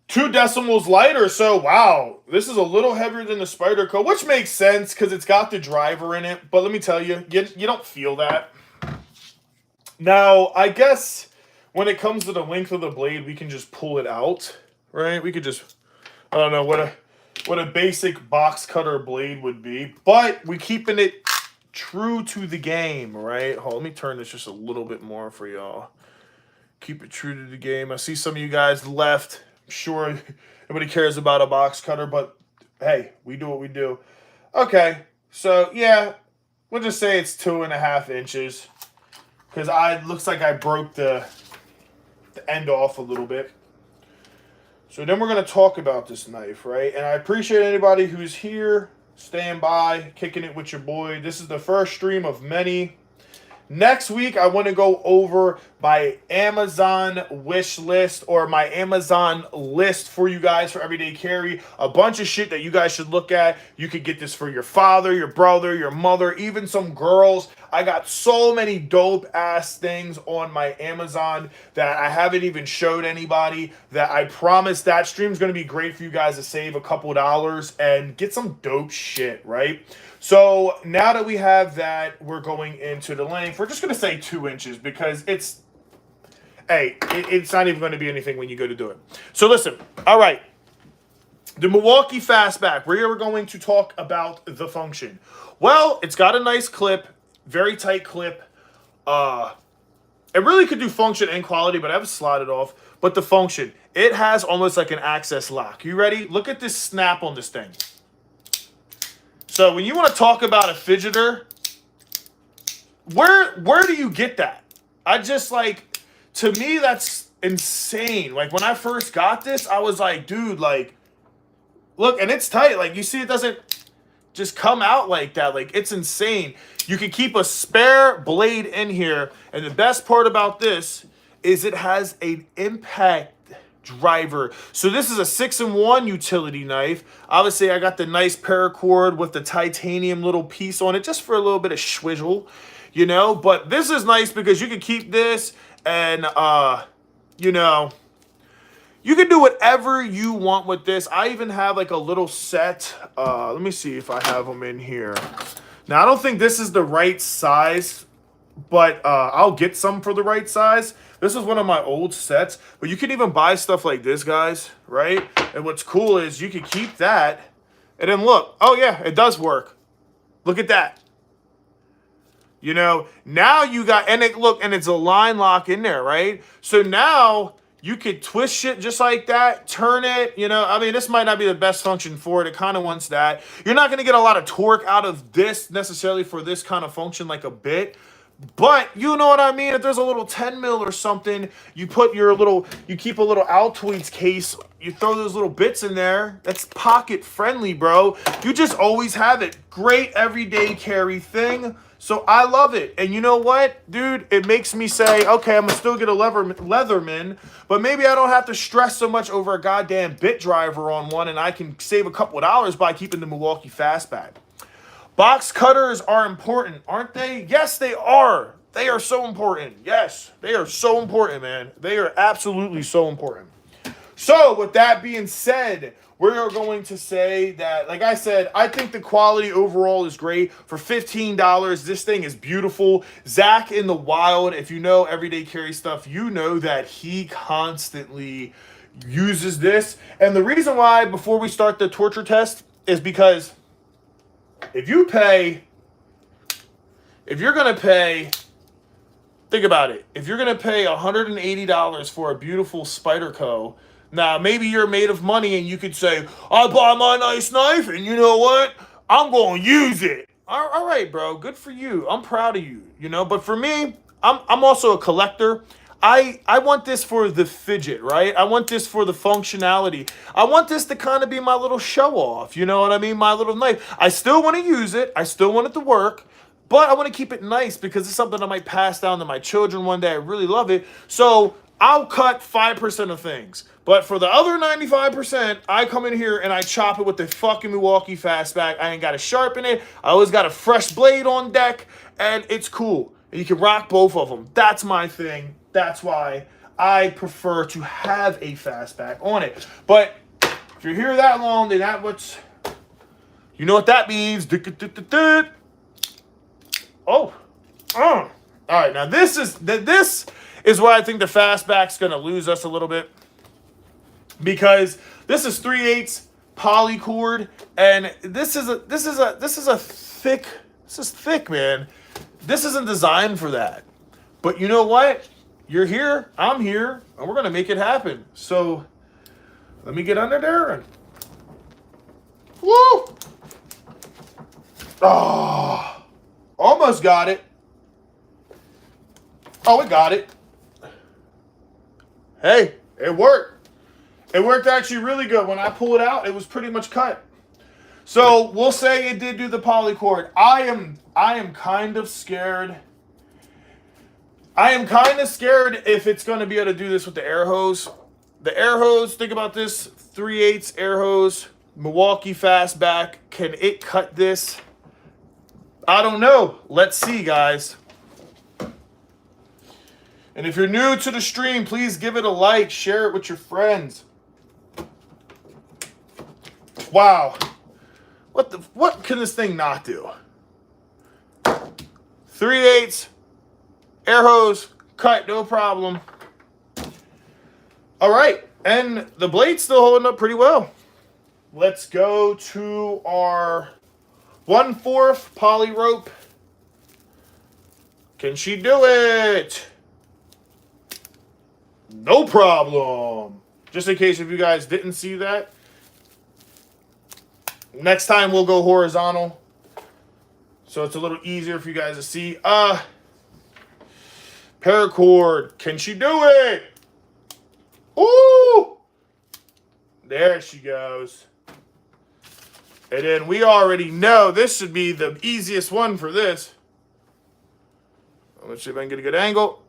S1: 2 decimals lighter. So, wow, this is a little heavier than the Spyderco, which makes sense because it's got the driver in it. But let me tell you, you don't feel that. Now, I guess when it comes to the length of the blade, we can just pull it out, right? We could just, I don't know what a basic box cutter blade would be. But we're keeping it true to the game, right? Hold on, let me turn this just a little bit more for y'all. Keep it true to the game. I see some of you guys left. I'm sure nobody cares about a box cutter, but hey, we do what we do. Okay, so yeah, we'll just say it's 2.5 inches because looks like I broke the end off a little bit. So then we're going to talk about this knife, right? And I appreciate anybody who's here, staying by, kicking it with your boy. This is the first stream of many. Next week, I want to go over my Amazon wish list or my Amazon list for you guys for everyday carry. A bunch of shit that you guys should look at. You could get this for your father, your brother, your mother, even some girls. I got so many dope ass things on my Amazon that I haven't even showed anybody, that I promise that stream's going to be great for you guys to save a couple dollars and get some dope shit, right? So now that we have that, we're going into the length. We're just going to say 2 inches because it's not even going to be anything when you go to do it. So listen, all right. The Milwaukee Fastback, we're going to talk about the function. Well, it's got a nice clip, very tight clip. It really could do function and quality, but I have it slotted off. But the function, it has almost like an access lock. You ready? Look at this snap on this thing. So when you want to talk about a fidgeter, where do you get that? I just like, to me, that's insane. Like when I first got this, I was like, dude, like, look, and it's tight. Like you see, it just come out like that. Like, it's insane. You can keep a spare blade in here. And the best part about this is it has an impact driver. So this is a 6-in-1 utility knife. Obviously, I got the nice paracord with the titanium little piece on it just for a little bit of swizzle, you know. But this is nice because you can keep this and, you know, you can do whatever you want with this. I even have like a little set. Let me see if I have them in here. Now, I don't think this is the right size, but I'll get some for the right size. This is one of my old sets, but you can even buy stuff like this, guys, right? And what's cool is you can keep that, and then look. Oh, yeah, it does work. Look at that. You know, now you got, and it, look, and it's a line lock in there, right? So now you could twist shit just like that, turn it, you know. I mean, this might not be the best function for it. It kind of wants that. You're not going to get a lot of torque out of this necessarily for this kind of function, like a bit. But you know what I mean? If there's a little 10 mil or something, you put your little, you keep a little Altoids case, you throw those little bits in there. That's pocket friendly, bro. You just always have it. Great everyday carry thing. So I love it. And you know what, dude? It makes me say, okay, I'm going to still get a Leatherman, but maybe I don't have to stress so much over a goddamn bit driver on one, and I can save a couple of dollars by keeping the Milwaukee Fastback. Box cutters are important, aren't they? Yes, they are. They are so important. Yes, they are so important, man. They are absolutely so important. So, with that being said, we're going to say that, like I said, I think the quality overall is great. For $15, this thing is beautiful. Zach in the wild, if you know everyday carry stuff, you know that he constantly uses this. And the reason why, before we start the torture test, is because if you're going to pay, think about it. If you're going to pay $180 for a beautiful Spyderco, now maybe you're made of money and you could say, I buy my nice knife and you know what? I'm going to use it. All right, bro. Good for you. I'm proud of you, you know. But for me, I'm also a collector. I want this for the fidget, right? I want this for the functionality. I want this to kind of be my little show off, you know what I mean? My little knife. I still want to use it. I still want it to work, but I want to keep it nice because it's something I might pass down to my children one day. I really love it. So I'll cut 5% of things. But for the other 95%, I come in here and I chop it with the fucking Milwaukee Fastback. I ain't got to sharpen it. I always got a fresh blade on deck, and it's cool. And you can rock both of them. That's my thing. That's why I prefer to have a Fastback on it. But if you're here that long, then you know what that means. Oh. All right, now this is where I think the Fastback's going to lose us a little bit. Because this is 3/8 poly cord, and this is thick, man. This isn't designed for that. But you know what? You're here, I'm here, and we're going to make it happen. So, let me get under there. And woo! Oh, almost got it. Oh, we got it. Hey, it worked. It worked actually really good. When I pulled it out, it was pretty much cut. So, we'll say it did do the poly cord. I am kind of scared. I am kind of scared if it's going to be able to do this with the air hose. The air hose, think about this, 3/8 air hose, Milwaukee Fastback. Can it cut this? I don't know. Let's see, guys. And if you're new to the stream, please give it a like, share it with your friends. Wow. What can this thing not do? 3/8 air hose, cut, no problem. All right, and the blade's still holding up pretty well. Let's go to our 1/4 poly rope. Can she do it? No problem. Just in case if you guys didn't see that. Next time we'll go horizontal. So it's a little easier for you guys to see. Paracord, can she do it? Ooh! There she goes. And then we already know this should be the easiest one for this. Let's see if I can get a good angle.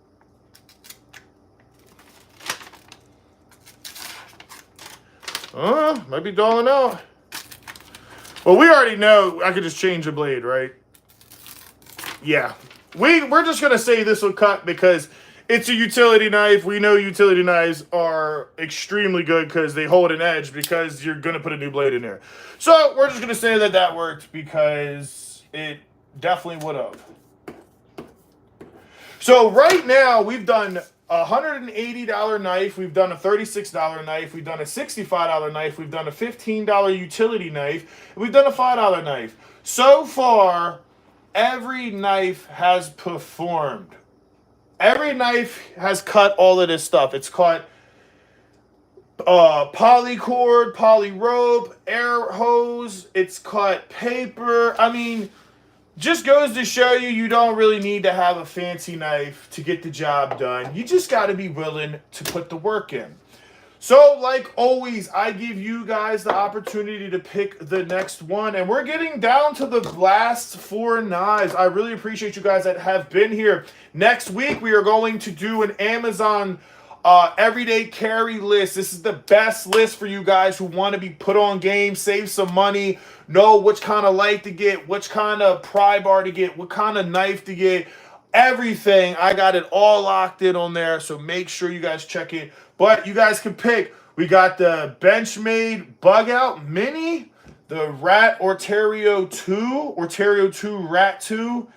S1: Might be dulling out. Well, we already know I could just change the blade, right? Yeah. We're just going to say this will cut because it's a utility knife. We know utility knives are extremely good because they hold an edge because you're going to put a new blade in there. So we're just going to say that that worked because it definitely would have. So right now we've done a $180 knife. We've done a $36 knife. We've done a $65 knife. We've done a $15 utility knife. And we've done a $5 knife. So far, every knife has performed. Every knife has cut all of this stuff. It's cut polycord, poly rope, air hose. It's cut paper. I mean, just goes to show you, you don't really need to have a fancy knife to get the job done. You just got to be willing to put the work in. So, like always, I give you guys the opportunity to pick the next one. And we're getting down to the last 4 knives. I really appreciate you guys that have been here. Next week, we are going to do an Amazon everyday carry list. This is the best list for you guys who want to be put on game, save some money, know which kind of light to get, which kind of pry bar to get, what kind of knife to get, everything. I got it all locked in on there, so make sure you guys check it. But you guys can pick. We got the Benchmade Bugout Mini, the Rat Orterio 2 Rat 2,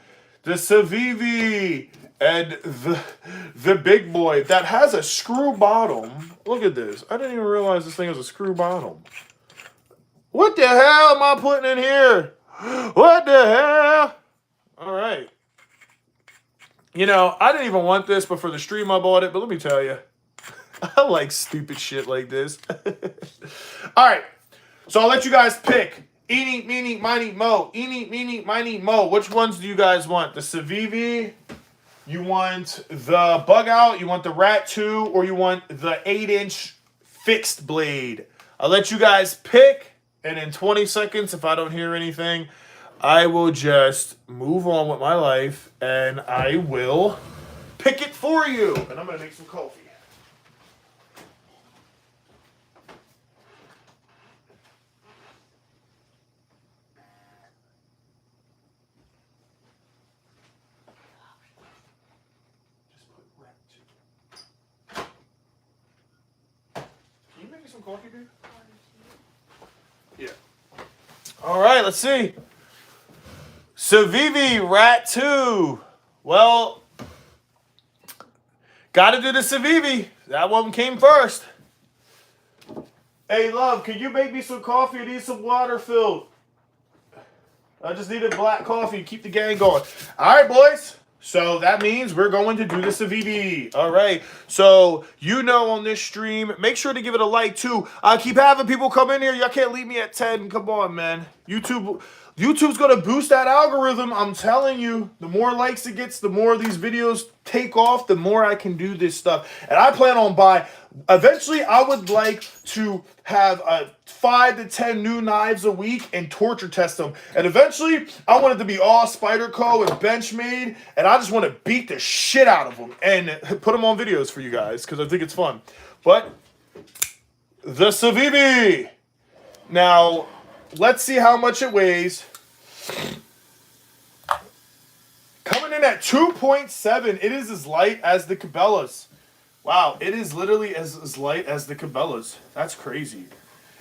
S1: the Civivi, and the big boy that has a screw bottom. Look at this. I didn't even realize this thing has a screw bottom. What the hell am I putting in here? What the hell? All right. You know, I didn't even want this, but for the stream I bought it. But let me tell you, I like stupid shit like this. All right. So I'll let you guys pick. Eeny, meeny, miny, mo. Eeny, meeny, miny, mo. Which ones do you guys want? The Civivi? You want the Bugout? You want the Rat 2? Or you want the 8-inch fixed blade? I'll let you guys pick. And in 20 seconds, if I don't hear anything, I will just move on with my life. And I will pick it for you. And I'm going to make some coffee. Some coffee, dude? Yeah. All right, let's see. Civivi Rat 2. Well, gotta do the Civivi. That one came first. Hey, love, can you make me some coffee? I need some water filled. I just needed black coffee. Keep the gang going. All right, boys. So that means we're going to do the Civivi. All right. So, you know, on this stream, make sure to give it a like, too. I keep having people come in here. Y'all can't leave me at 10. Come on, man. YouTube's going to boost that algorithm. I'm telling you, the more likes it gets, the more these videos take off, the more I can do this stuff. And I plan on eventually, I would like to have 5 to 10 new knives a week and torture test them. And eventually, I want it to be all Spyderco and Benchmade, and I just want to beat the shit out of them and put them on videos for you guys because I think it's fun. But the Civivi. Now, let's see how much it weighs. Coming in at 2.7. It is as light as the Cabelas. Wow, it is literally as light as the Cabelas. That's crazy.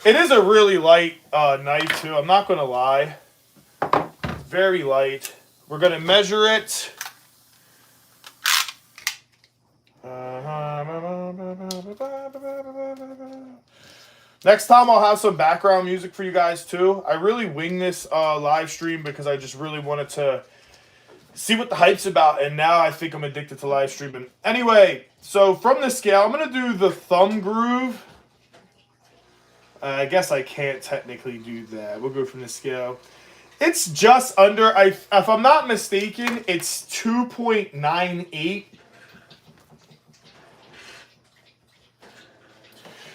S1: It is a really light knife, too. I'm not going to lie. Very light. We're going to measure it. Next time, I'll have some background music for you guys, too. I really winged this live stream because I just really wanted to see what the hype's about, and now I think I'm addicted to live streaming. Anyway, so from the scale, I'm going to do the thumb groove. I guess I can't technically do that. We'll go from the scale. It's just under, if I'm not mistaken, it's 2.98.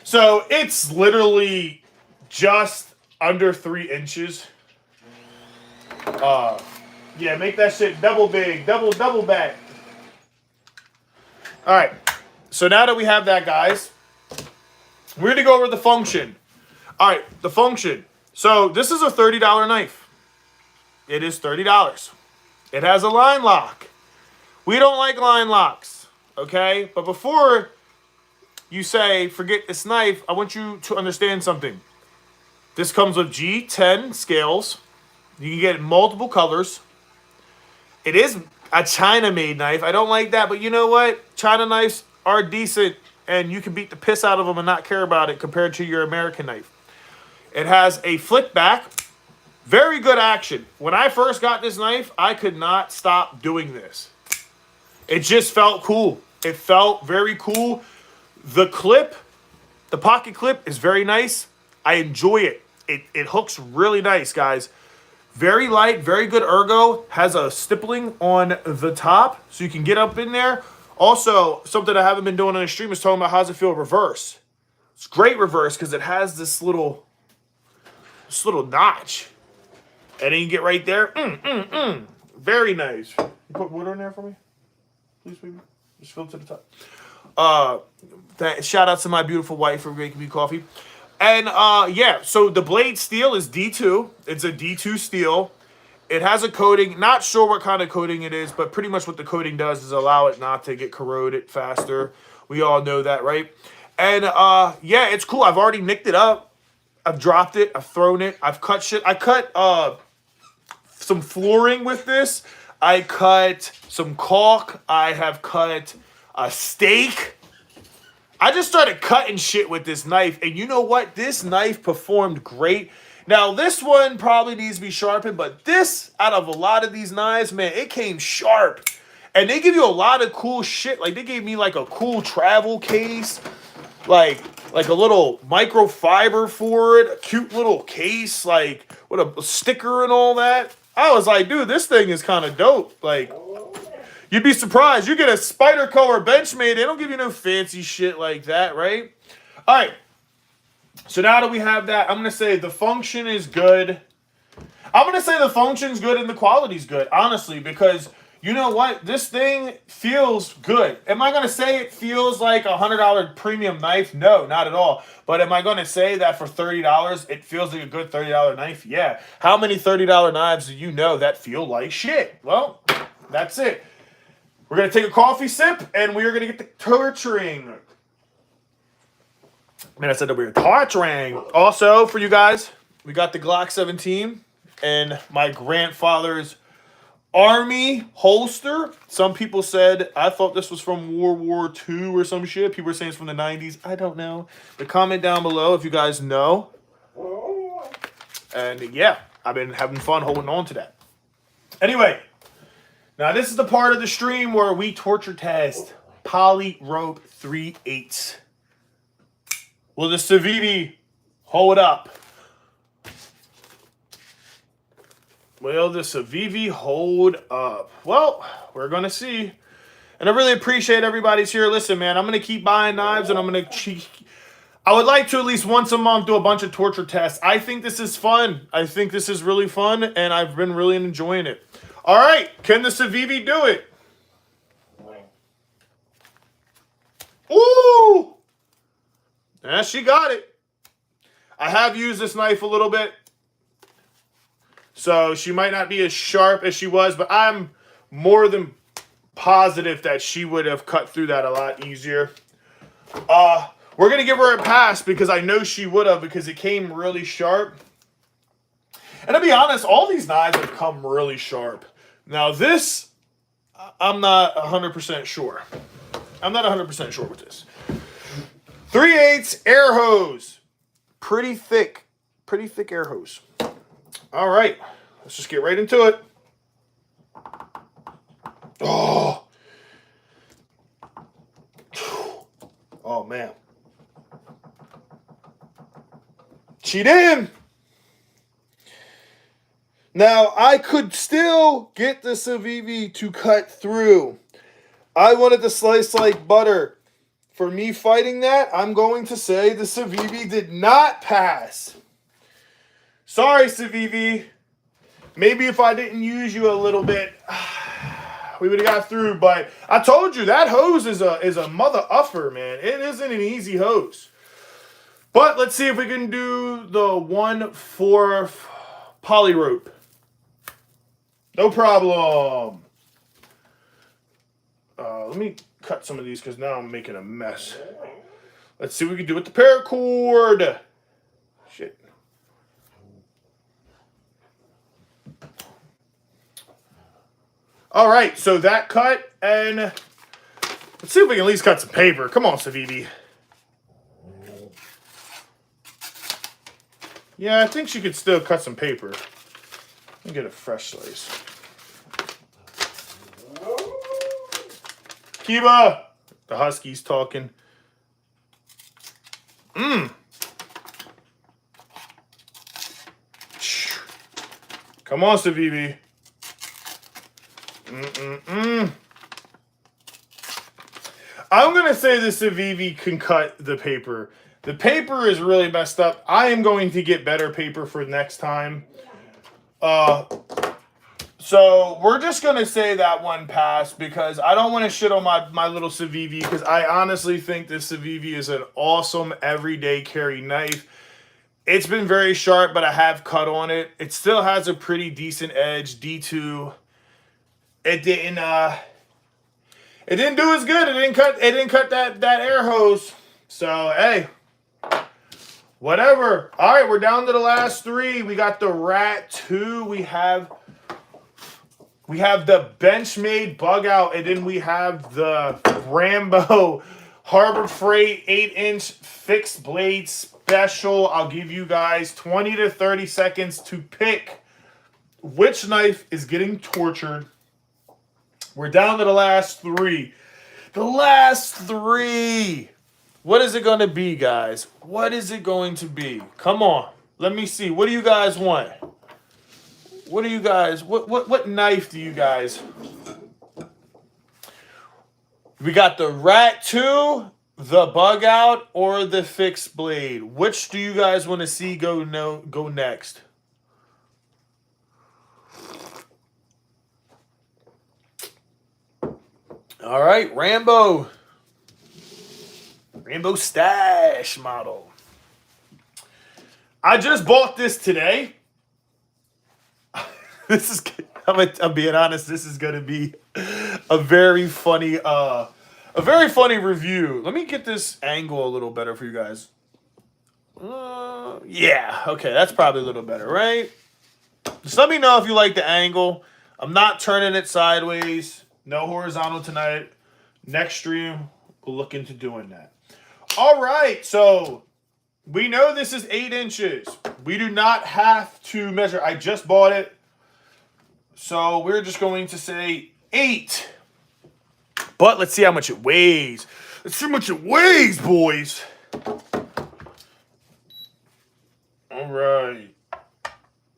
S1: So it's literally just under 3 inches. Yeah, make that shit double big, double back. All right, so now that we have that, guys, we're gonna go over the function. All right, the function. So this is a $30 knife. It is $30. It has a line lock. We don't like line locks, okay? But before you say, forget this knife, I want you to understand something. This comes with G10 scales. You can get it in multiple colors. It is a China-made knife. I don't like that, but you know what? China knives are decent, and you can beat the piss out of them and not care about it compared to your American knife. It has a flick back. Very good action. When I first got this knife, I could not stop doing this. It just felt cool. It felt very cool. The clip, the pocket clip is very nice. I enjoy it. It hooks really nice, guys. Very light, very good ergo. Has a stippling on the top, so you can get up in there. Also, something I haven't been doing on the stream is talking about how does it feel reverse. It's great reverse because it has this little notch. And then you get right there. Very nice. You put water in there for me? Please, baby. Just fill it to the top. Shout out to my beautiful wife for making me coffee. And yeah, so the blade steel is D2. It's a D2 steel. It has a coating. Not sure what kind of coating it is, but pretty much what the coating does is allow it not to get corroded faster. We all know that, right? And yeah, it's cool. I've already nicked it up. I've dropped it. I've thrown it. I've cut shit. I cut some flooring with this. I cut some caulk. I have cut a steak. I just started cutting shit with this knife. And you know what? This knife performed great. Now, this one probably needs to be sharpened. But this, out of a lot of these knives, man, it came sharp. And they give you a lot of cool shit. Like, they gave me, like, a cool travel case. Like a little microfiber for it. A cute little case. Like, with a sticker and all that. I was like, dude, this thing is kind of dope. Like, you'd be surprised. You get a Spyderco or Benchmade, they don't give you no fancy shit like that, right? All right. So now that we have that, I'm going to say the function is good. I'm going to say the function's good and the quality's good, honestly, because you know what? This thing feels good. Am I going to say it feels like a $100 premium knife? No, not at all. But am I going to say that for $30, it feels like a good $30 knife? Yeah. How many $30 knives do you know that feel like shit? Well, that's it. We're going to take a coffee sip, and we are going to get the torturing. Man, I said that we were torturing. Also, for you guys, we got the Glock 17 and my grandfather's Army holster. Some people said, I thought this was from World War II or some shit. People were saying it's from the 90s. I don't know. But comment down below if you guys know. And yeah, I've been having fun holding on to that. Anyway, now this is the part of the stream where we torture test poly rope 3/8. Will the Civivi hold up? Will the Civivi hold up? Well, we're going to see. And I really appreciate everybody's here. Listen, man, I'm going to keep buying knives, and I'm going to... I would like to at least once a month do a bunch of torture tests. I think this is fun. I think this is really fun, and I've been really enjoying it. All right, can the Civivi do it? Ooh! Yeah, she got it. I have used this knife a little bit. So she might not be as sharp as she was, but I'm more than positive that she would have cut through that a lot easier. We're going to give her a pass because I know she would have because it came really sharp. And to be honest, all these knives have come really sharp. Now this, I'm not 100% sure. I'm not 100% sure with this. 3/8 air hose. Pretty thick air hose. All right, let's just get right into it. Oh. Oh, man. She did. Now, I could still get the Civivi to cut through. I wanted to slice like butter. For me fighting that, I'm going to say the Civivi did not pass. Sorry, Civivi. Maybe if I didn't use you a little bit, we would have got through. But I told you, that hose is a mother uffer, man. It isn't an easy hose. But let's see if we can do the 1/4 poly rope. No problem. Let me cut some of these because now I'm making a mess. Let's see what we can do with the paracord. Shit. All right, so that cut, and let's see if we can at least cut some paper. Come on, Civivi. Yeah, I think she could still cut some paper. Let me get a fresh slice. Kiba! The Husky's talking. Come on, Civivi. I'm going to say the Civivi can cut the paper. The paper is really messed up. I am going to get better paper for next time. So we're just going to say that one passed because I don't want to shit on my little Civivi because I honestly think this Civivi is an awesome everyday carry knife. It's been very sharp, but I have cut on it. It still has a pretty decent edge, D2. It didn't do as good. It didn't cut that air hose. So, hey, whatever. All right, we're down to the last three. We got the Rat 2. We have the Benchmade Bugout, and then we have the Rambo Harbor Freight 8-inch fixed blade special. I'll give you guys 20 to 30 seconds to pick which knife is getting tortured. We're down to the last three. The last three. What is it going to be, guys? What is it going to be? Come on. Let me see. What do you guys want? What do you guys, what knife do you guys? We got the Rat 2, the Bugout, or the fixed blade. Which do you guys want to see go next? All right, Rambo. Rambo Stash model. I just bought this today. This is, I'm being honest, this is going to be a very funny review. Let me get this angle a little better for you guys. Yeah, okay, that's probably a little better, right? Just let me know if you like the angle. I'm not turning it sideways. No horizontal tonight. Next stream, we'll look into doing that. All right, so we know this is 8 inches. We do not have to measure. I just bought it. So we're just going to say 8. But let's see how much it weighs. Let's see how much it weighs, boys. All right.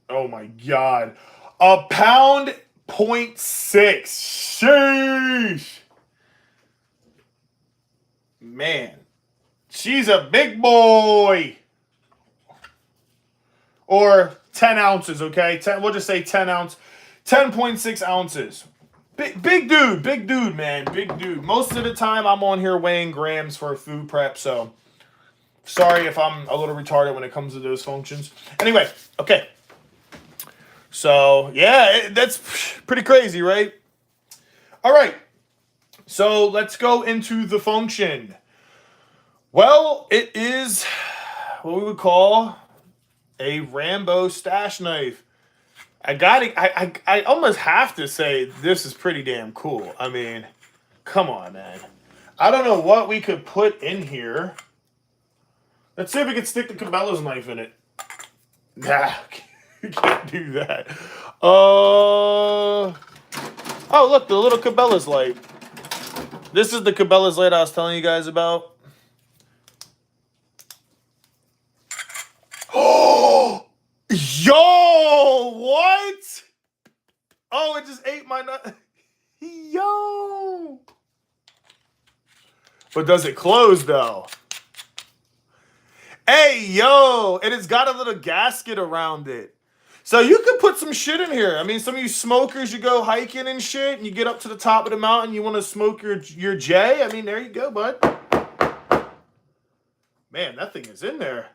S1: Oh, my God. 1.6 pounds. Sheesh. Man. She's a big boy. Or 10 ounces, okay? We'll just say 10 ounce. 10.6 ounces. Big dude, man. Big dude. Most of the time, I'm on here weighing grams for food prep, so sorry if I'm a little retarded when it comes to those functions. Anyway, okay. So, yeah, that's pretty crazy, right? All right. So, let's go into the function. Well, it is what we would call a Rambo stash knife. I almost have to say this is pretty damn cool. I mean, come on, man. I don't know what we could put in here. Let's see if we can stick the Cabela's knife in it. Nah, you can't do that. Oh, look, the little Cabela's light. This is the Cabela's light I was telling you guys about. Oh, yo, what? Oh, it just ate my nut. Yo. But does it close, though? Hey, yo, and it's got a little gasket around it. So you could put some shit in here. I mean, some of you smokers, you go hiking and shit, and you get up to the top of the mountain, you want to smoke your J. I mean, there you go, bud. Man, that thing is in there.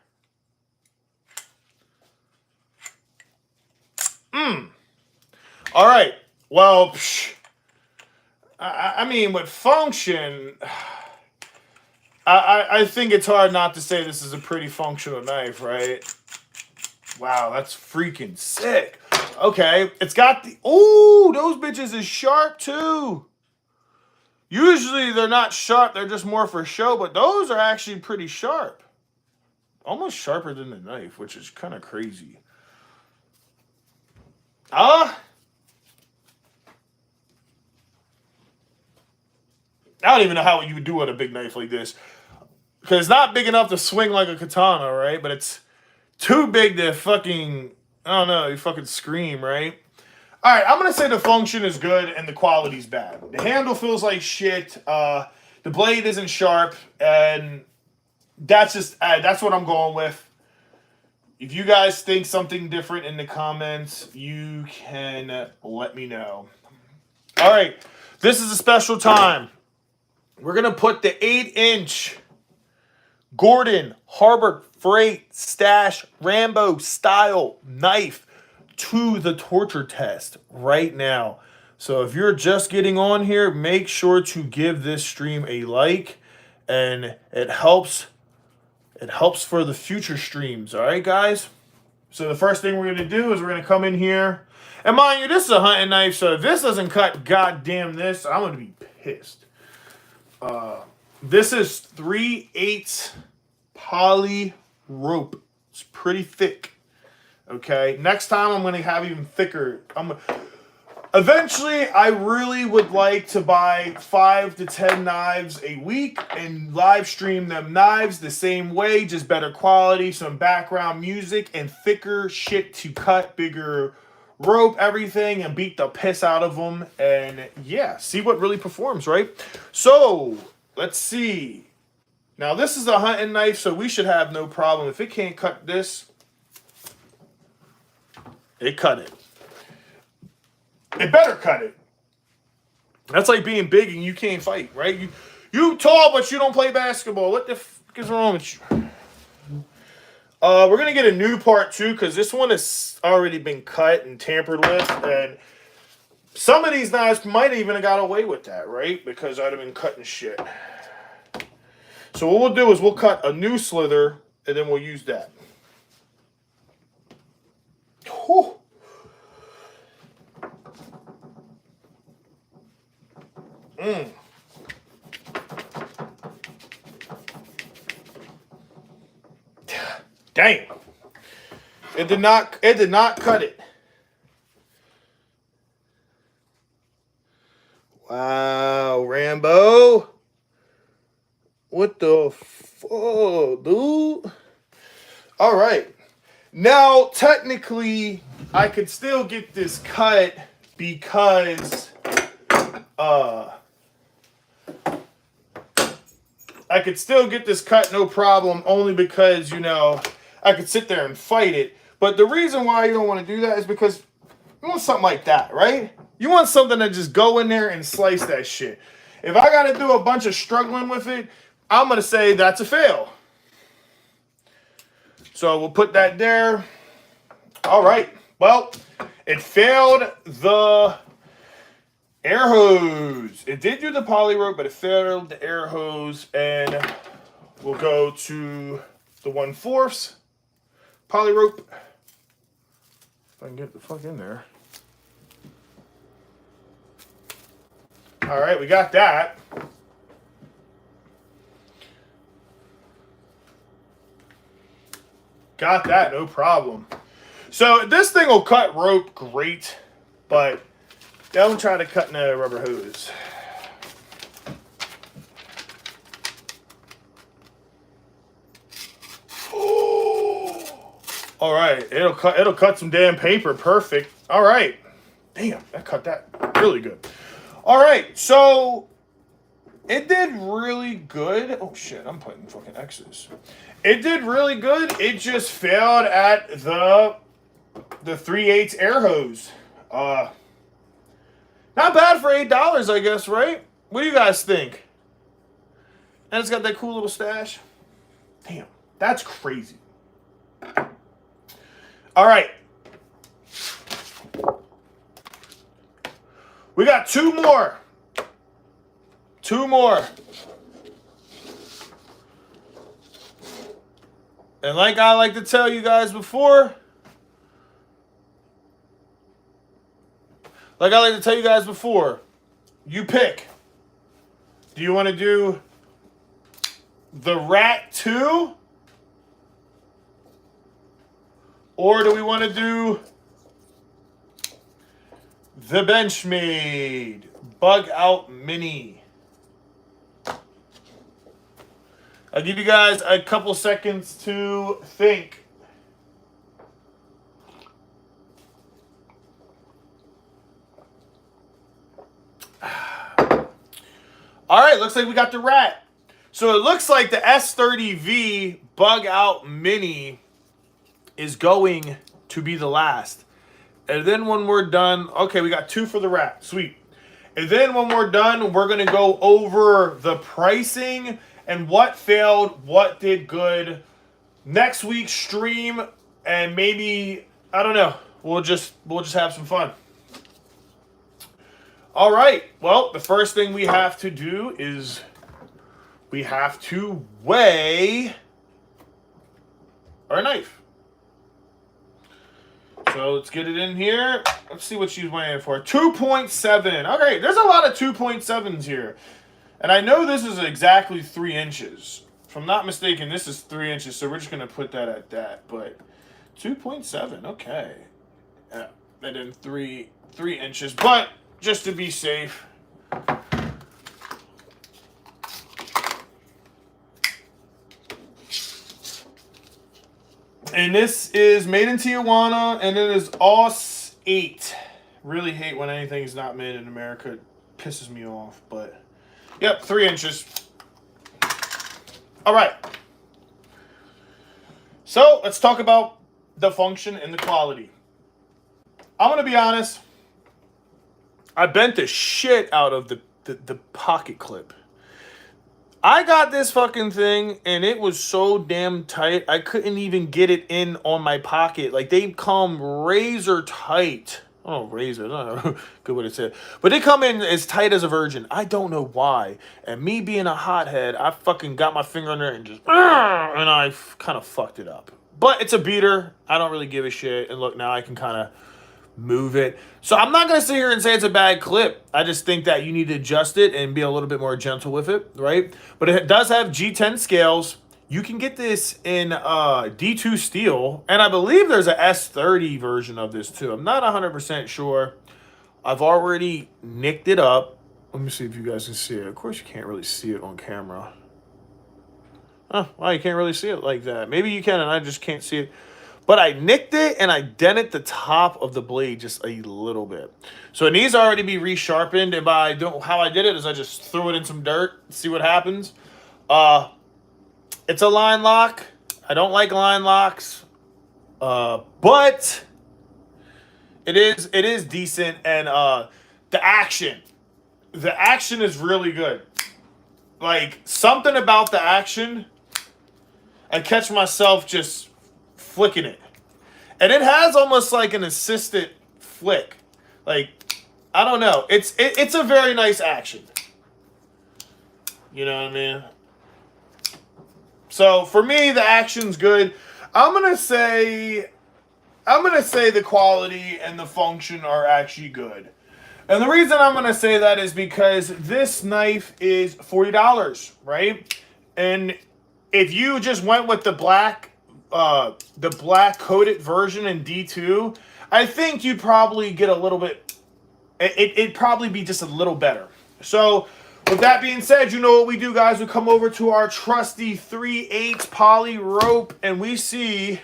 S1: All right. Well, I mean, with function, I think it's hard not to say this is a pretty functional knife, right? Wow, that's freaking sick. Okay, it's got the... Ooh, those bitches is sharp, too. Usually they're not sharp. They're just more for show, but those are actually pretty sharp. Almost sharper than the knife, which is kind of crazy. I don't even know how you would do on a big knife like this. Because it's not big enough to swing like a katana, right? But it's too big to fucking... I don't know, you fucking scream, right? All right, I'm going to say the function is good and the quality's bad. The handle feels like shit. The blade isn't sharp. And that's just... that's what I'm going with. If you guys think something different in the comments, you can let me know. All right, this is a special time. We're going to put the 8-inch Gordon Harbor Freight Stash Rambo style knife to the torture test right now. So if you're just getting on here, make sure to give this stream a like, and it helps for the future streams. All right, guys? So the first thing we're going to do is we're going to come in here. And mind you, this is a hunting knife, so if this doesn't cut goddamn this, I'm going to be pissed. This is 3/8 poly rope. It's pretty thick. Okay, next time I'm going to have even thicker. Eventually, I really would like to buy 5 to 10 knives a week and live stream them knives the same way, just better quality, some background music, and thicker shit to cut, bigger rope, everything, and beat the piss out of them. And yeah, see what really performs, right? So, let's see. Now, this is a hunting knife, so we should have no problem. If it can't cut this, it cut it. It better cut it. That's like being big and you can't fight, right? You tall, but you don't play basketball. What the fuck is wrong with you? We're going to get a new part, too, because this one has already been cut and tampered with. And some of these knives might even have got away with that, right? Because I'd have been cutting shit. So what we'll do is we'll cut a new slither, and then we'll use that. Whew. Damn. It did not cut it. Wow, Rambo. What the fuck, dude? All right. Now, technically, I could still get this cut because I could still get this cut no problem, only because, you know, I could sit there and fight it. But the reason why you don't want to do that is because you want something like that, right? You want something to just go in there and slice that shit. If I got to do a bunch of struggling with it, I'm going to say that's a fail. So we'll put that there. All right. Well, it failed the air hose. It did do the poly rope, but it failed the air hose. And we'll go to the 1/4 poly rope. If I can get the fuck in there. All right, we got that. Got that, no problem. So this thing will cut rope great, but don't try to cut in a rubber hose. All right, it'll cut some damn paper, perfect. All right, damn, that cut that really good. All right, so It did really good. Oh shit, I'm putting fucking X's. It did really good. It just failed at the 3/8 air hose. Not bad for $8, I guess, right? What do you guys think? And it's got that cool little stash. Damn, that's crazy. All right. We got two more. Two more. And like I like to tell you guys before, you pick. Do you want to do the Rat 2? Or do we want to do the Benchmade Bugout Mini? I'll give you guys a couple seconds to think. All right, looks like we got the Rat. So it looks like the S30V Bugout Mini is going to be the last. And then when we're done, okay, we got two for the Rat. Sweet. And then when we're done, we're going to go over the pricing and what failed, what did good. Next week's stream, and maybe, I don't know, we'll just have some fun. All right. Well, the first thing we have to do is we have to weigh our knife. So let's get it in here. Let's see what she's weighing for. 2.7. Okay, there's a lot of 2.7s here. And I know this is exactly 3 inches. If I'm not mistaken, this is 3 inches, so we're just going to put that at that. But 2.7, okay. Yeah, and then 3 inches. But just to be safe, and this is made in Tijuana, and it is AUS 8. Really hate when anything is not made in America. It pisses me off, but yep, 3 inches. All right. So let's talk about the function and the quality. I'm going to be honest. I bent the shit out of the pocket clip. I got this fucking thing, and it was so damn tight, I couldn't even get it in on my pocket. Like, they come razor tight. Oh, razor. I don't know. Good way to say it. But they come in as tight as a virgin. I don't know why. And me being a hothead, I fucking got my finger in there and just, and I kind of fucked it up. But it's a beater. I don't really give a shit. And look, now I can kind of move it. So I'm not going to sit here and say it's a bad clip. I just think that you need to adjust it and be a little bit more gentle with it, right? But it does have G10 scales. You can get this in D2 steel, and I believe there's a S30 version of this too. I'm not 100% sure. I've already nicked it up. Let me see if you guys can see it. Of course, you can't really see it on camera. Oh, well, you can't really see it like that. Maybe you can, and I just can't see it. But I nicked it, and I dented the top of the blade just a little bit. So it needs to already be resharpened. And how I did it is I just threw it in some dirt, see what happens. It's a line lock. I don't like line locks. But it is decent. And the action is really good. Like, something about the action, I catch myself just flicking it, and it has almost like an assisted flick. Like, I don't know, it's a very nice action, you know what I mean? So for me, the action's good. I'm gonna say the quality and the function are actually good. And the reason I'm gonna say that is because this knife is $40, right? And if you just went with the black coated version in D2, I think you'd probably get a little bit, it'd probably be just a little better. So with that being said, you know what we do, guys. We come over to our trusty 3/8 poly rope, and we see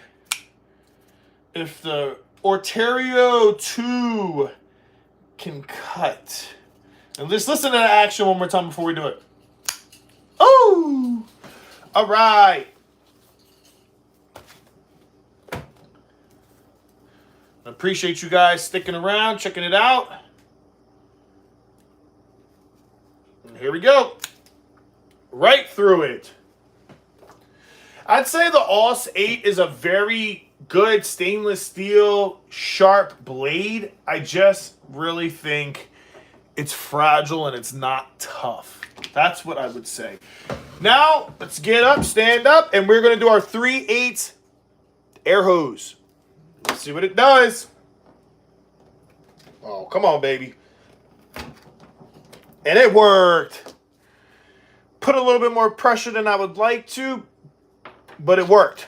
S1: if the Orterio 2 can cut. And let's listen to the action one more time before we do it. Oh! All right. Appreciate you guys sticking around, checking it out. And here we go. Right through it. I'd say the AUS 8 is a very good stainless steel, sharp blade. I just really think it's fragile and it's not tough. That's what I would say. Now, let's get up, stand up, and we're going to do our 3/8 air hose. Let's see what it does. Oh, come on, baby. And it worked. Put a little bit more pressure than I would like to, but it worked.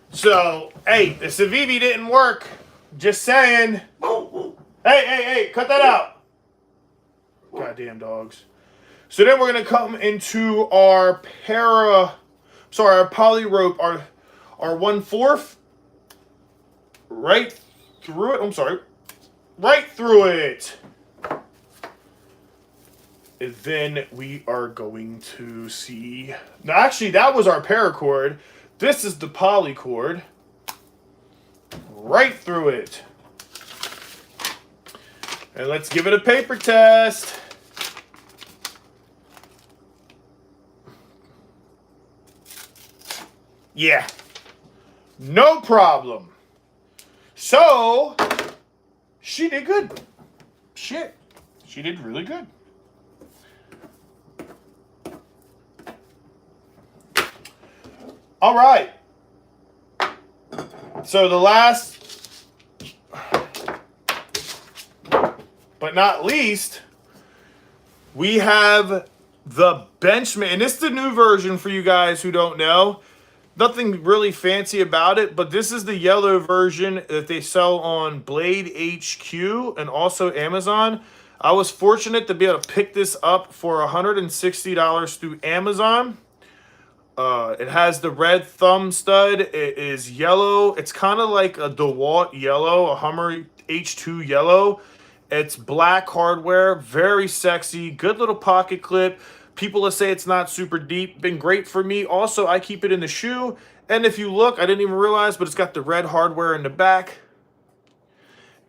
S1: So, hey, the Civivi didn't work. Just saying. Hey, cut that out. Goddamn dogs. So then we're going to come into our our poly rope, our 1/4. Right through it. I'm sorry. Right through it. And then we are going to see... Now, actually, that was our paracord. This is the poly cord. Right through it. And let's give it a paper test. Yeah. No problem. So, she did good. Shit. She did really good. All right. So the last, but not least, we have the Benchmade. And this is the new version for you guys who don't know. Nothing really fancy about it, but this is the yellow version that they sell on Blade HQ and also Amazon. I was fortunate to be able to pick this up for $160 through Amazon. It has the red thumb stud. It is yellow. It's kind of like a DeWalt yellow, a Hummer H2 yellow. It's black hardware, very sexy, good little pocket clip. People that say it's not super deep, been great for me. Also, I keep it in the shoe. And if you look, I didn't even realize, but it's got the red hardware in the back.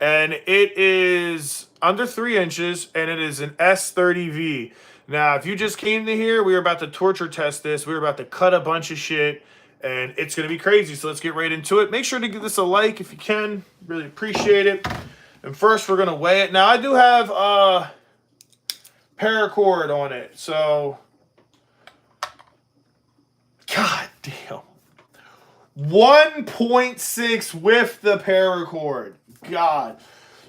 S1: And it is under 3 inches, and it is an S30V. Now, if you just came to here, we were about to torture test this. We were about to cut a bunch of shit, and it's going to be crazy. So let's get right into it. Make sure to give this a like if you can. Really appreciate it. And first, we're going to weigh it. Now, I do have paracord on it. So, god damn. 1.6 with the paracord. God.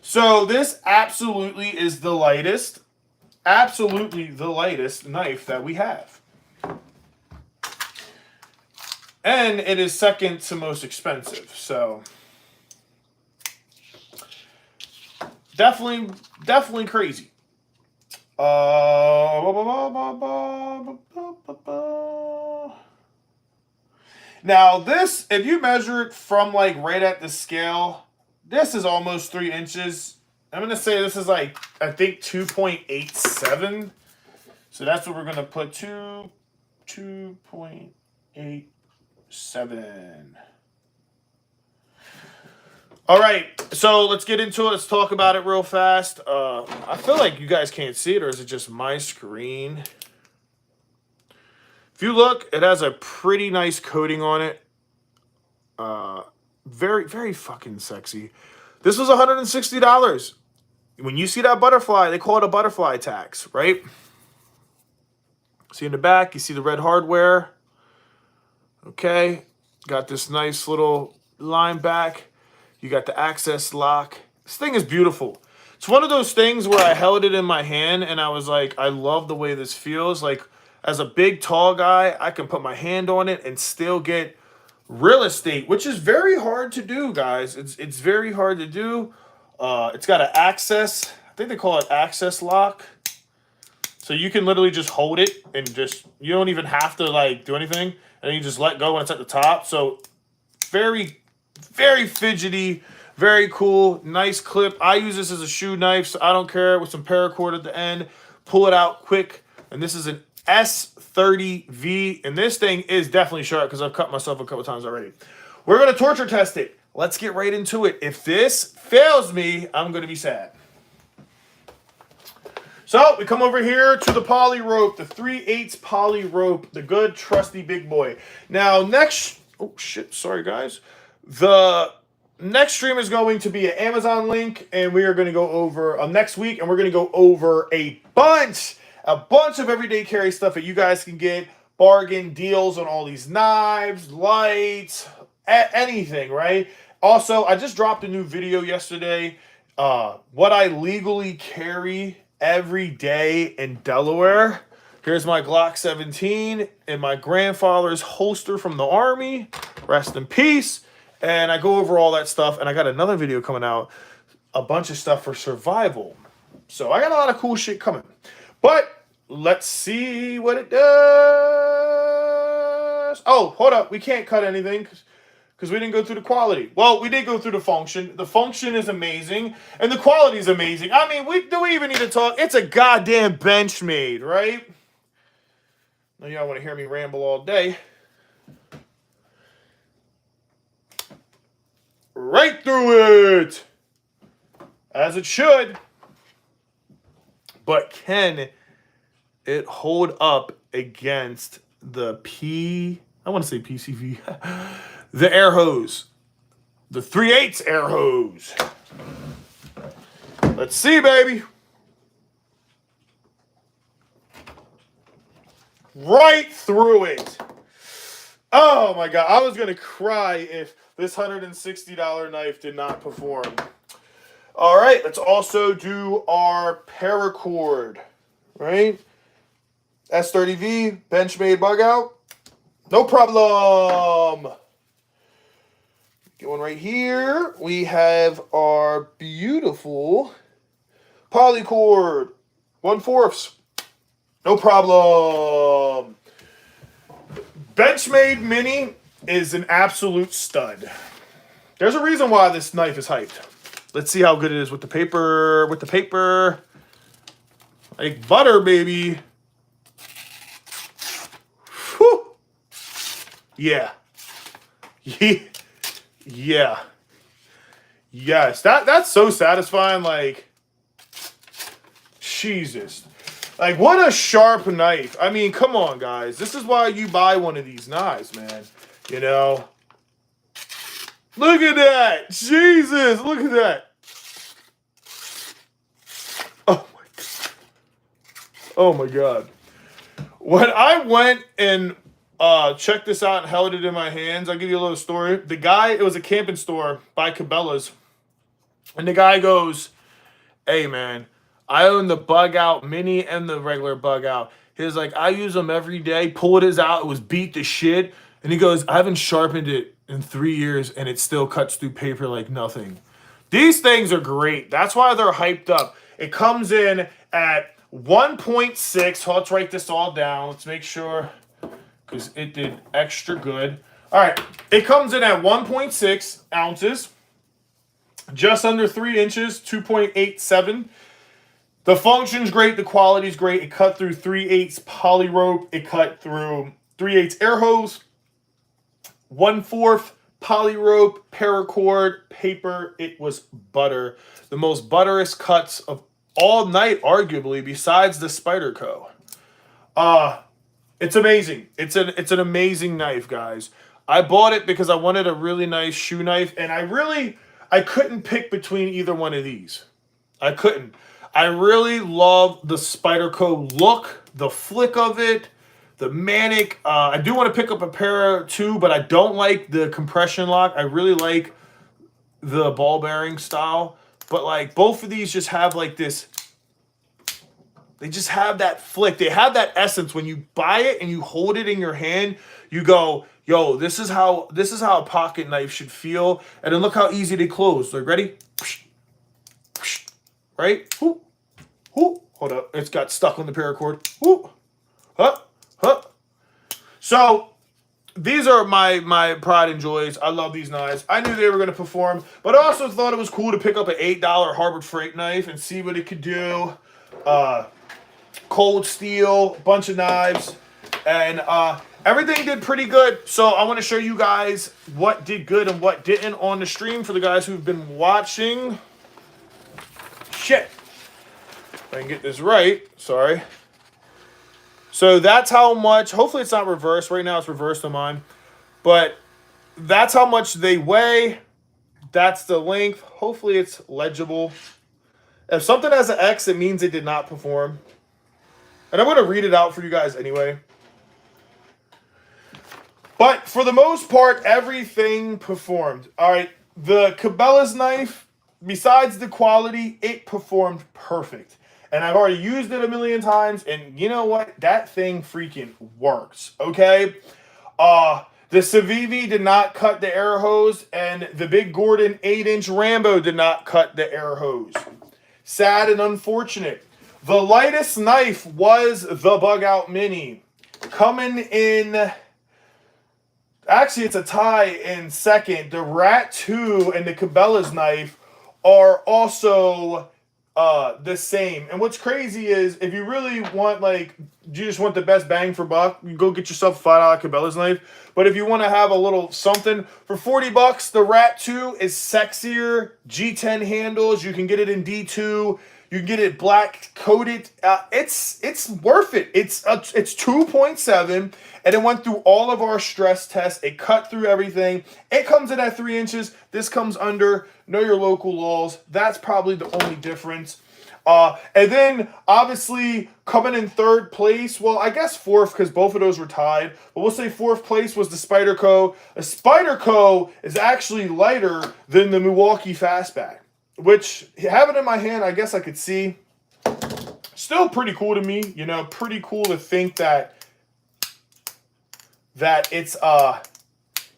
S1: So, this absolutely is the lightest. Absolutely the lightest knife that we have. And it is second to most expensive. So definitely crazy. Now this, if you measure it from like right at the scale, this is almost 3 inches. I'm going to say this is like, I think 2.87. So that's what we're going to put, 2.87. All right, so let's get into it. Let's talk about it real fast. I feel like you guys can't see it, or is it just my screen? If you look, it has a pretty nice coating on it. Very, very fucking sexy. This was $160. When you see that butterfly, they call it a butterfly tax, right? See in the back, you see the red hardware. Okay. Got this nice little line back. You got the access lock. This thing is beautiful. It's one of those things where I held it in my hand and I was like, I love the way this feels. Like, as a big, tall guy, I can put my hand on it and still get real estate, which is very hard to do, guys. It's very hard to do. It's got an access, I think they call it access lock. So you can literally just hold it and just, you don't even have to like do anything. And you just let go when it's at the top. So very, very fidgety, very cool, nice clip. I use this as a shoe knife, so I don't care, with some paracord at the end. Pull it out quick. And this is an S30V. And this thing is definitely sharp because I've cut myself a couple times already. We're going to torture test it. Let's get right into it. If this fails me, I'm going to be sad. So we come over here to the poly rope, the 3/8 poly rope, the good trusty big boy. Now next, oh shit, sorry guys. The next stream is going to be an Amazon link, and we are going to go over next week, and we're going to go over a bunch of everyday carry stuff that you guys can get, bargain deals on all these knives, lights, anything, right? Also, I just dropped a new video yesterday, what I legally carry every day in Delaware. Here's my Glock 17 and my grandfather's holster from the Army. Rest in peace. And I go over all that stuff. And I got another video coming out. A bunch of stuff for survival. So I got a lot of cool shit coming. But let's see what it does. Oh, hold up. We can't cut anything because we didn't go through the quality. Well, we did go through the function. The function is amazing, and the quality is amazing. I mean, do we even need to talk? It's a goddamn Benchmade, right? Now y'all want to hear me ramble all day. Right through it, as it should. But can it hold up against the I want to say PCV. The air hose. The 3/8 air hose. Let's see, baby. Right through it. Oh, my God. I was going to cry if this $160 knife did not perform. All right. Let's also do our paracord. Right? S30V. Benchmade Bugout. No problem. Get one right here. We have our beautiful polycord, 1/4. No problem. Benchmade Mini is an absolute stud. There's a reason why this knife is hyped. Let's see how good it is with the paper. With the paper, like butter, baby. Whew. Yeah. Yeah. Yes. That's so satisfying. Like, Jesus. Like, what a sharp knife. I mean, come on, guys. This is why you buy one of these knives, man. You know? Look at that. Jesus. Look at that. Oh, my God. Oh, my God. When I went and check this out and held it in my hands, I'll give you a little story. The guy, it was a camping store by Cabela's, and the guy goes, "Hey man, I own the Bugout Mini and the regular Bugout." He was like, "I use them every day." Pulled his out, it was beat to shit, and he goes, "I haven't sharpened it in 3 years and it still cuts through paper like nothing." These things are great. That's why they're hyped up. It comes in at 1.6. So let's write this all down. Let's make sure, because it did extra good. All right, it comes in at 1.6 ounces, just under 3 inches, 2.87. The function's great, the quality's great. It cut through 3/8 poly rope. It cut through 3/8 air hose, 1/4 poly rope, paracord, paper. It was butter. The most butterest cuts of all night, arguably, besides the Spyderco. It's amazing. It's an amazing knife, guys. I bought it because I wanted a really nice shoe knife, and I couldn't pick between either one of these. I couldn't. I really love the Spyderco look, the flick of it, the Manic. I do want to pick up a pair too, but I don't like the compression lock. I really like the ball bearing style, but like both of these just have like this. They just have that flick. They have that essence. When you buy it and you hold it in your hand, you go, "Yo, this is how a pocket knife should feel." And then look how easy they close. Like, ready? Right? Whoop. Whoop. Hold up. It's got stuck on the paracord. Whoop. Huh. Huh. So these are my pride and joys. I love these knives. I knew they were going to perform, but I also thought it was cool to pick up an $8 Harbor Freight knife and see what it could do. Cold Steel, a bunch of knives, and everything did pretty good. So I want to show you guys what did good and what didn't on the stream for the guys who've been watching. Shit. If I can get this right. Sorry. So that's how much, hopefully it's not reversed. Right now it's reversed on mine. But that's how much they weigh. That's the length. Hopefully it's legible. If something has an X, it means it did not perform. And I'm going to read it out for you guys anyway. But for the most part, everything performed. All right, the Cabela's knife, besides the quality, it performed perfect. And I've already used it a million times, and you know what? That thing freaking works, okay? The Civivi did not cut the air hose, and the Big Gordon 8-inch Rambo did not cut the air hose. Sad and unfortunate. The lightest knife was the Bugout Mini. Coming in, actually it's a tie in second. The Rat 2 and the Cabela's knife are also the same. And what's crazy is if you really want, like, you just want the best bang for buck, you go get yourself a $5 Cabela's knife. But if you want to have a little something, for 40 bucks, the Rat 2 is sexier. G10 handles. You can get it in D2. You can get it black coated. It's worth it. It's 2.7, and it went through all of our stress tests. It cut through everything. It comes in at 3 inches. This comes under. Know your local laws. That's probably the only difference. And then, obviously, coming in third place, well, I guess fourth because both of those were tied. But we'll say fourth place was the Spyderco. The Spyderco is actually lighter than the Milwaukee Fastback, which, having it in my hand, I guess I could see. Still pretty cool to me. You know, pretty cool to think that it's,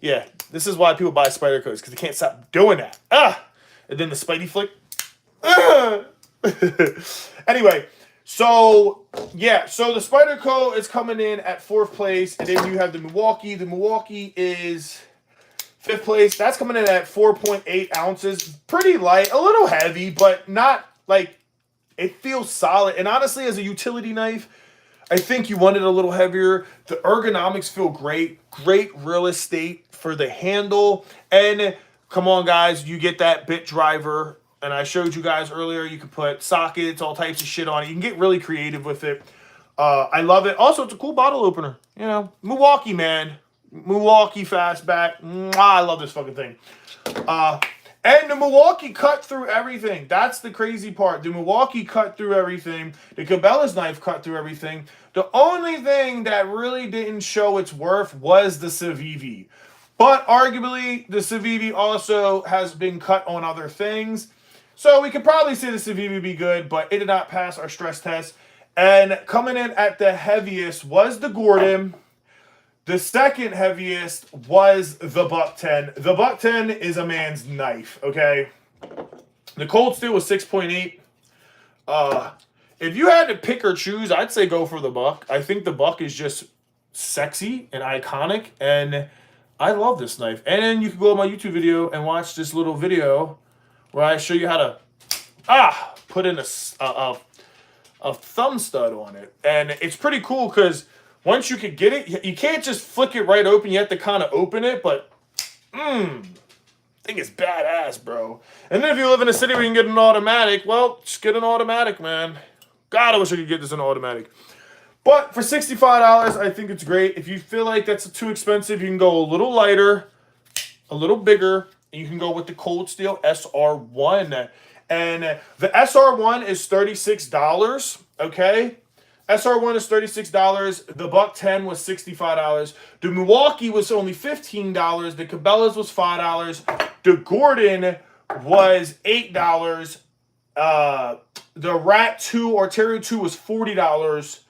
S1: yeah, this is why people buy Spydercos, because they can't stop doing that. And then the Spidey flick. Anyway, so yeah, so the Spyderco is coming in at fourth place, and then you have the Milwaukee. The Milwaukee is fifth place. That's coming in at 4.8 ounces. Pretty light, a little heavy, but not like, it feels solid. And honestly, as a utility knife, I think you want it a little heavier. The ergonomics feel great. Great real estate for the handle. And come on, guys, you get that bit driver. And I showed you guys earlier, you can put sockets, all types of shit on it. You can get really creative with it. I love it. Also, it's a cool bottle opener. You know, Milwaukee, man. Milwaukee Fastback. Mwah, I love this fucking thing. And the Milwaukee cut through everything. That's the crazy part. The Milwaukee cut through everything. The Cabela's knife cut through everything. The only thing that really didn't show its worth was the Civivi. But arguably, the Civivi also has been cut on other things. So we could probably say the Civivi would be good, but it did not pass our stress test. And coming in at the heaviest was the Gordon. The second heaviest was the Buck 10. The Buck 10 is a man's knife, okay? The Cold Steel was 6.8. If you had to pick or choose, I'd say go for the Buck. I think the Buck is just sexy and iconic, and I love this knife. And then you can go on my YouTube video and watch this little video where I show you how to put in a thumb stud on it. And it's pretty cool because once you can get it, you can't just flick it right open. You have to kind of open it, but I think it's badass, bro. And then if you live in a city where you can get an automatic, well, just get an automatic, man. God, I wish I could get this in automatic. But for $65, I think it's great. If you feel like that's too expensive, you can go a little lighter, a little bigger, and you can go with the Cold Steel SR1. And the SR1 is $36, okay? SR1 is $36. The Buck 10 was $65. The Milwaukee was only $15. The Cabela's was $5. The Gordon was $8. The Rat 2 or Terrier 2 was $40.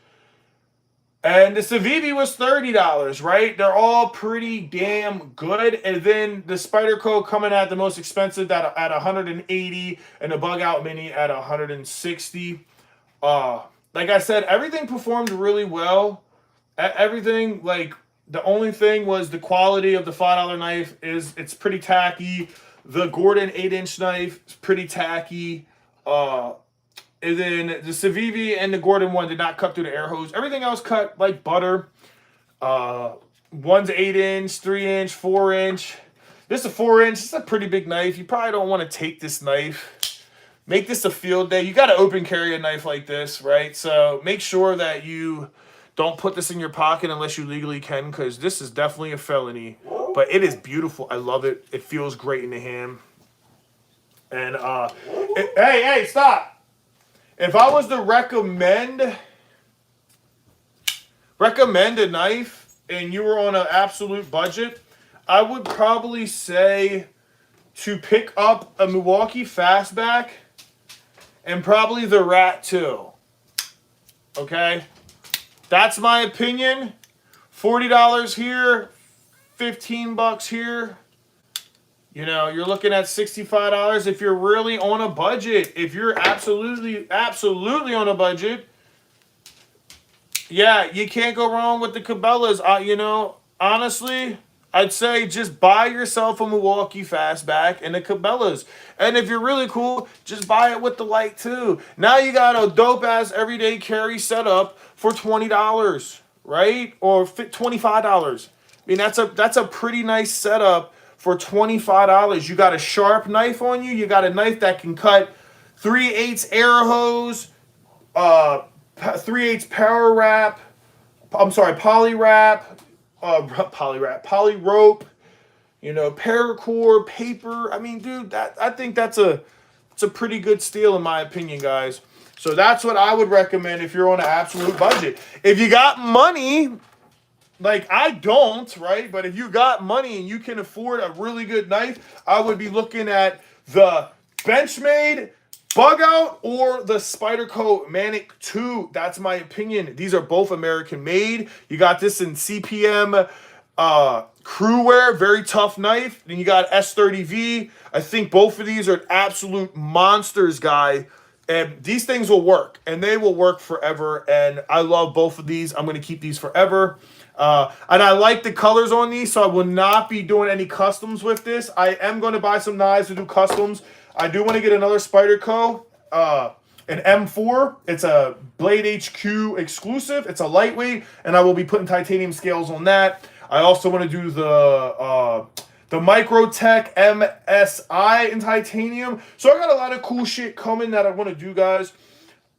S1: And the Civivi was $30, right? They're all pretty damn good. And then the Spyderco coming at the most expensive at $180, and the Bugout Mini at $160. Like I said, everything performed really well. Everything, like, the only thing was the quality of the $5 knife it's pretty tacky. The Gordon 8-inch knife is pretty tacky. And then the Civivi and the Gordon one did not cut through the air hose. Everything else cut like butter. One's 8-inch, 3-inch, 4-inch. This is a 4-inch. It's a pretty big knife. You probably don't want to take this knife. Make this a field day. You got to open carry a knife like this, right? So make sure that you don't put this in your pocket unless you legally can, because this is definitely a felony. But it is beautiful. I love it. It feels great in the hand. And hey, stop. If I was to recommend a knife and you were on an absolute budget, I would probably say to pick up a Milwaukee Fastback and probably the Rat 2. Okay? That's my opinion. $40 here, $15 here. You know, you're looking at $65 if you're really on a budget. If you're absolutely on a budget, yeah, you can't go wrong with the Cabelas. You know, honestly, I'd say just buy yourself a Milwaukee Fastback and the Cabelas. And if you're really cool, just buy it with the light too. Now you got a dope-ass everyday carry setup for $20, right? Or $25. I mean, that's a pretty nice setup for $25. You got a sharp knife on you. You got a knife that can cut 3/8 air hose, 3/8 power wrap. I'm sorry, poly wrap, poly rope. You know, paracord, paper. I mean, dude, I think it's a pretty good steal in my opinion, guys. So that's what I would recommend if you're on an absolute budget. If you got money, like I don't, right? But if you got money and you can afford a really good knife, I would be looking at the Benchmade Bugout or the Spyderco Manic 2. That's my opinion. These are both American made. You got this in CPM crew wear, very tough knife. Then you got S30V. I think both of these are absolute monsters, guy. And these things will work, and they will work forever. And I love both of these. I'm going to keep these forever. And I like the colors on these, so I will not be doing any customs with this. I am going to buy some knives to do customs. I do want to get another Spyderco, an M4. It's a Blade HQ exclusive. It's a lightweight, and I will be putting titanium scales on that. I also want to do the Microtech MSI in titanium. So I got a lot of cool shit coming that I want to do, guys.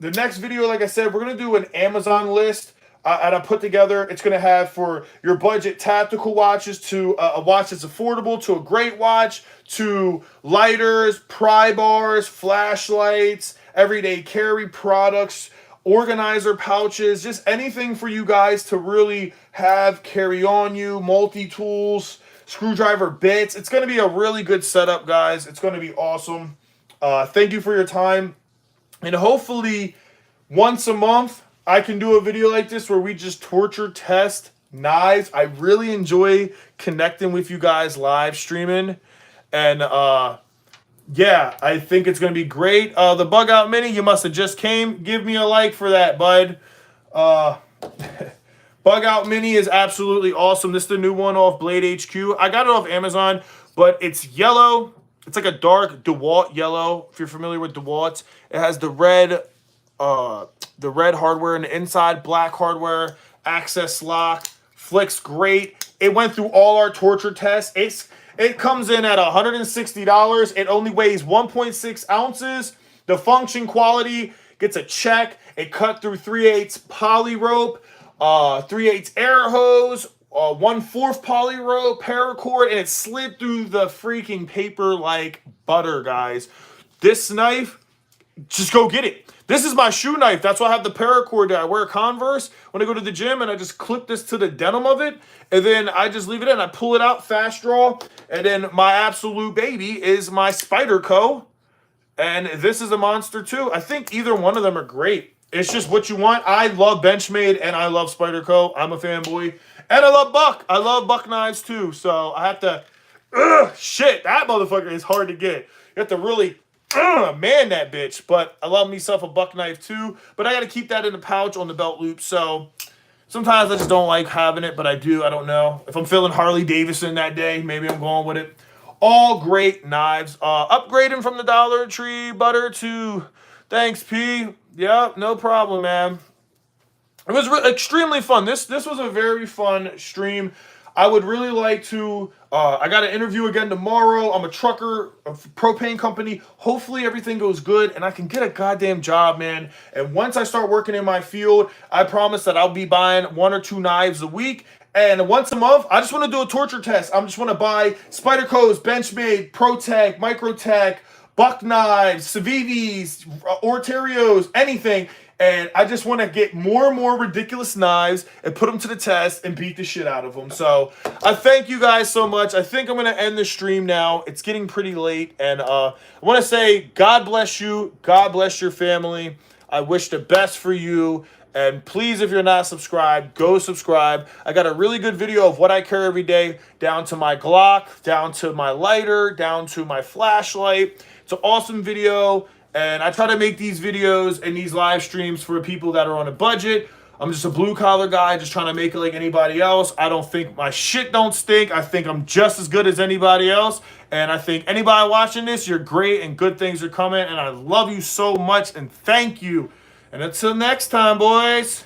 S1: The next video, like I said, we're going to do an Amazon list. And I put together, it's going to have for your budget tactical watches to a watch that's affordable, to a great watch, to lighters, pry bars, flashlights, everyday carry products, organizer pouches, just anything for you guys to really have carry on you, multi-tools, screwdriver bits. It's going to be a really good setup, guys. It's going to be awesome. Thank you for your time. And hopefully once a month, I can do a video like this where we just torture test knives. I really enjoy connecting with you guys live streaming. And yeah, I think it's going to be great. The Bugout Mini, you must have just came. Give me a like for that, bud. Bugout Mini is absolutely awesome. This is the new one off Blade HQ. I got it off Amazon, but it's yellow. It's like a dark DeWalt yellow, if you're familiar with DeWalt. It has the red hardware in the inside, black hardware, access lock, flicks great. It went through all our torture tests. It comes in at $160. It only weighs 1.6 ounces. The function quality gets a check. It cut through 3/8 poly rope, 3/8 air hose, 1/4 poly rope, paracord, and it slid through the freaking paper like butter, guys. This knife, just go get it. This is my shoe knife. That's why I have the paracord there. I wear Converse when I go to the gym, and I just clip this to the denim of it, and then I just leave it in. I pull it out, fast draw, and then my absolute baby is my Spyderco, and this is a monster too. I think either one of them are great. It's just what you want. I love Benchmade, and I love Spyderco. I'm a fanboy, and I love Buck. I love Buck knives too, so I have to, shit, that motherfucker is hard to get. You have to really man that bitch. But I love myself a Buck knife too, but I got to keep that in the pouch on the belt loop. So sometimes I just don't like having it, but I do. I don't know if I'm feeling Harley Davidson that day, maybe I'm going with it. All great knives. Upgrading from the Dollar Tree butter to Thanks, P. Yep, no problem, man. It was extremely fun. This was a very fun stream. I would really like to. I got an interview again tomorrow. I'm a trucker, a propane company. Hopefully everything goes good and I can get a goddamn job, man. And once I start working in my field, I promise that I'll be buying 1 or 2 knives a week. And once a month, I just want to do a torture test. I just want to buy Spyderco's, Benchmade, ProTech, Microtech, Buck knives, Civivis, Orterios, anything. And I just want to get more and more ridiculous knives and put them to the test and beat the shit out of them. So I thank you guys so much. I think I'm going to end the stream now. It's getting pretty late. And I want to say God bless you. God bless your family. I wish the best for you. And please, if you're not subscribed, go subscribe. I got a really good video of what I carry every day, down to my Glock, down to my lighter, down to my flashlight. It's an awesome video. And I try to make these videos and these live streams for people that are on a budget. I'm just a blue collar guy, just trying to make it like anybody else. I don't think my shit don't stink. I think I'm just as good as anybody else. And I think anybody watching this, you're great and good things are coming. And I love you so much and thank you. And until next time, boys.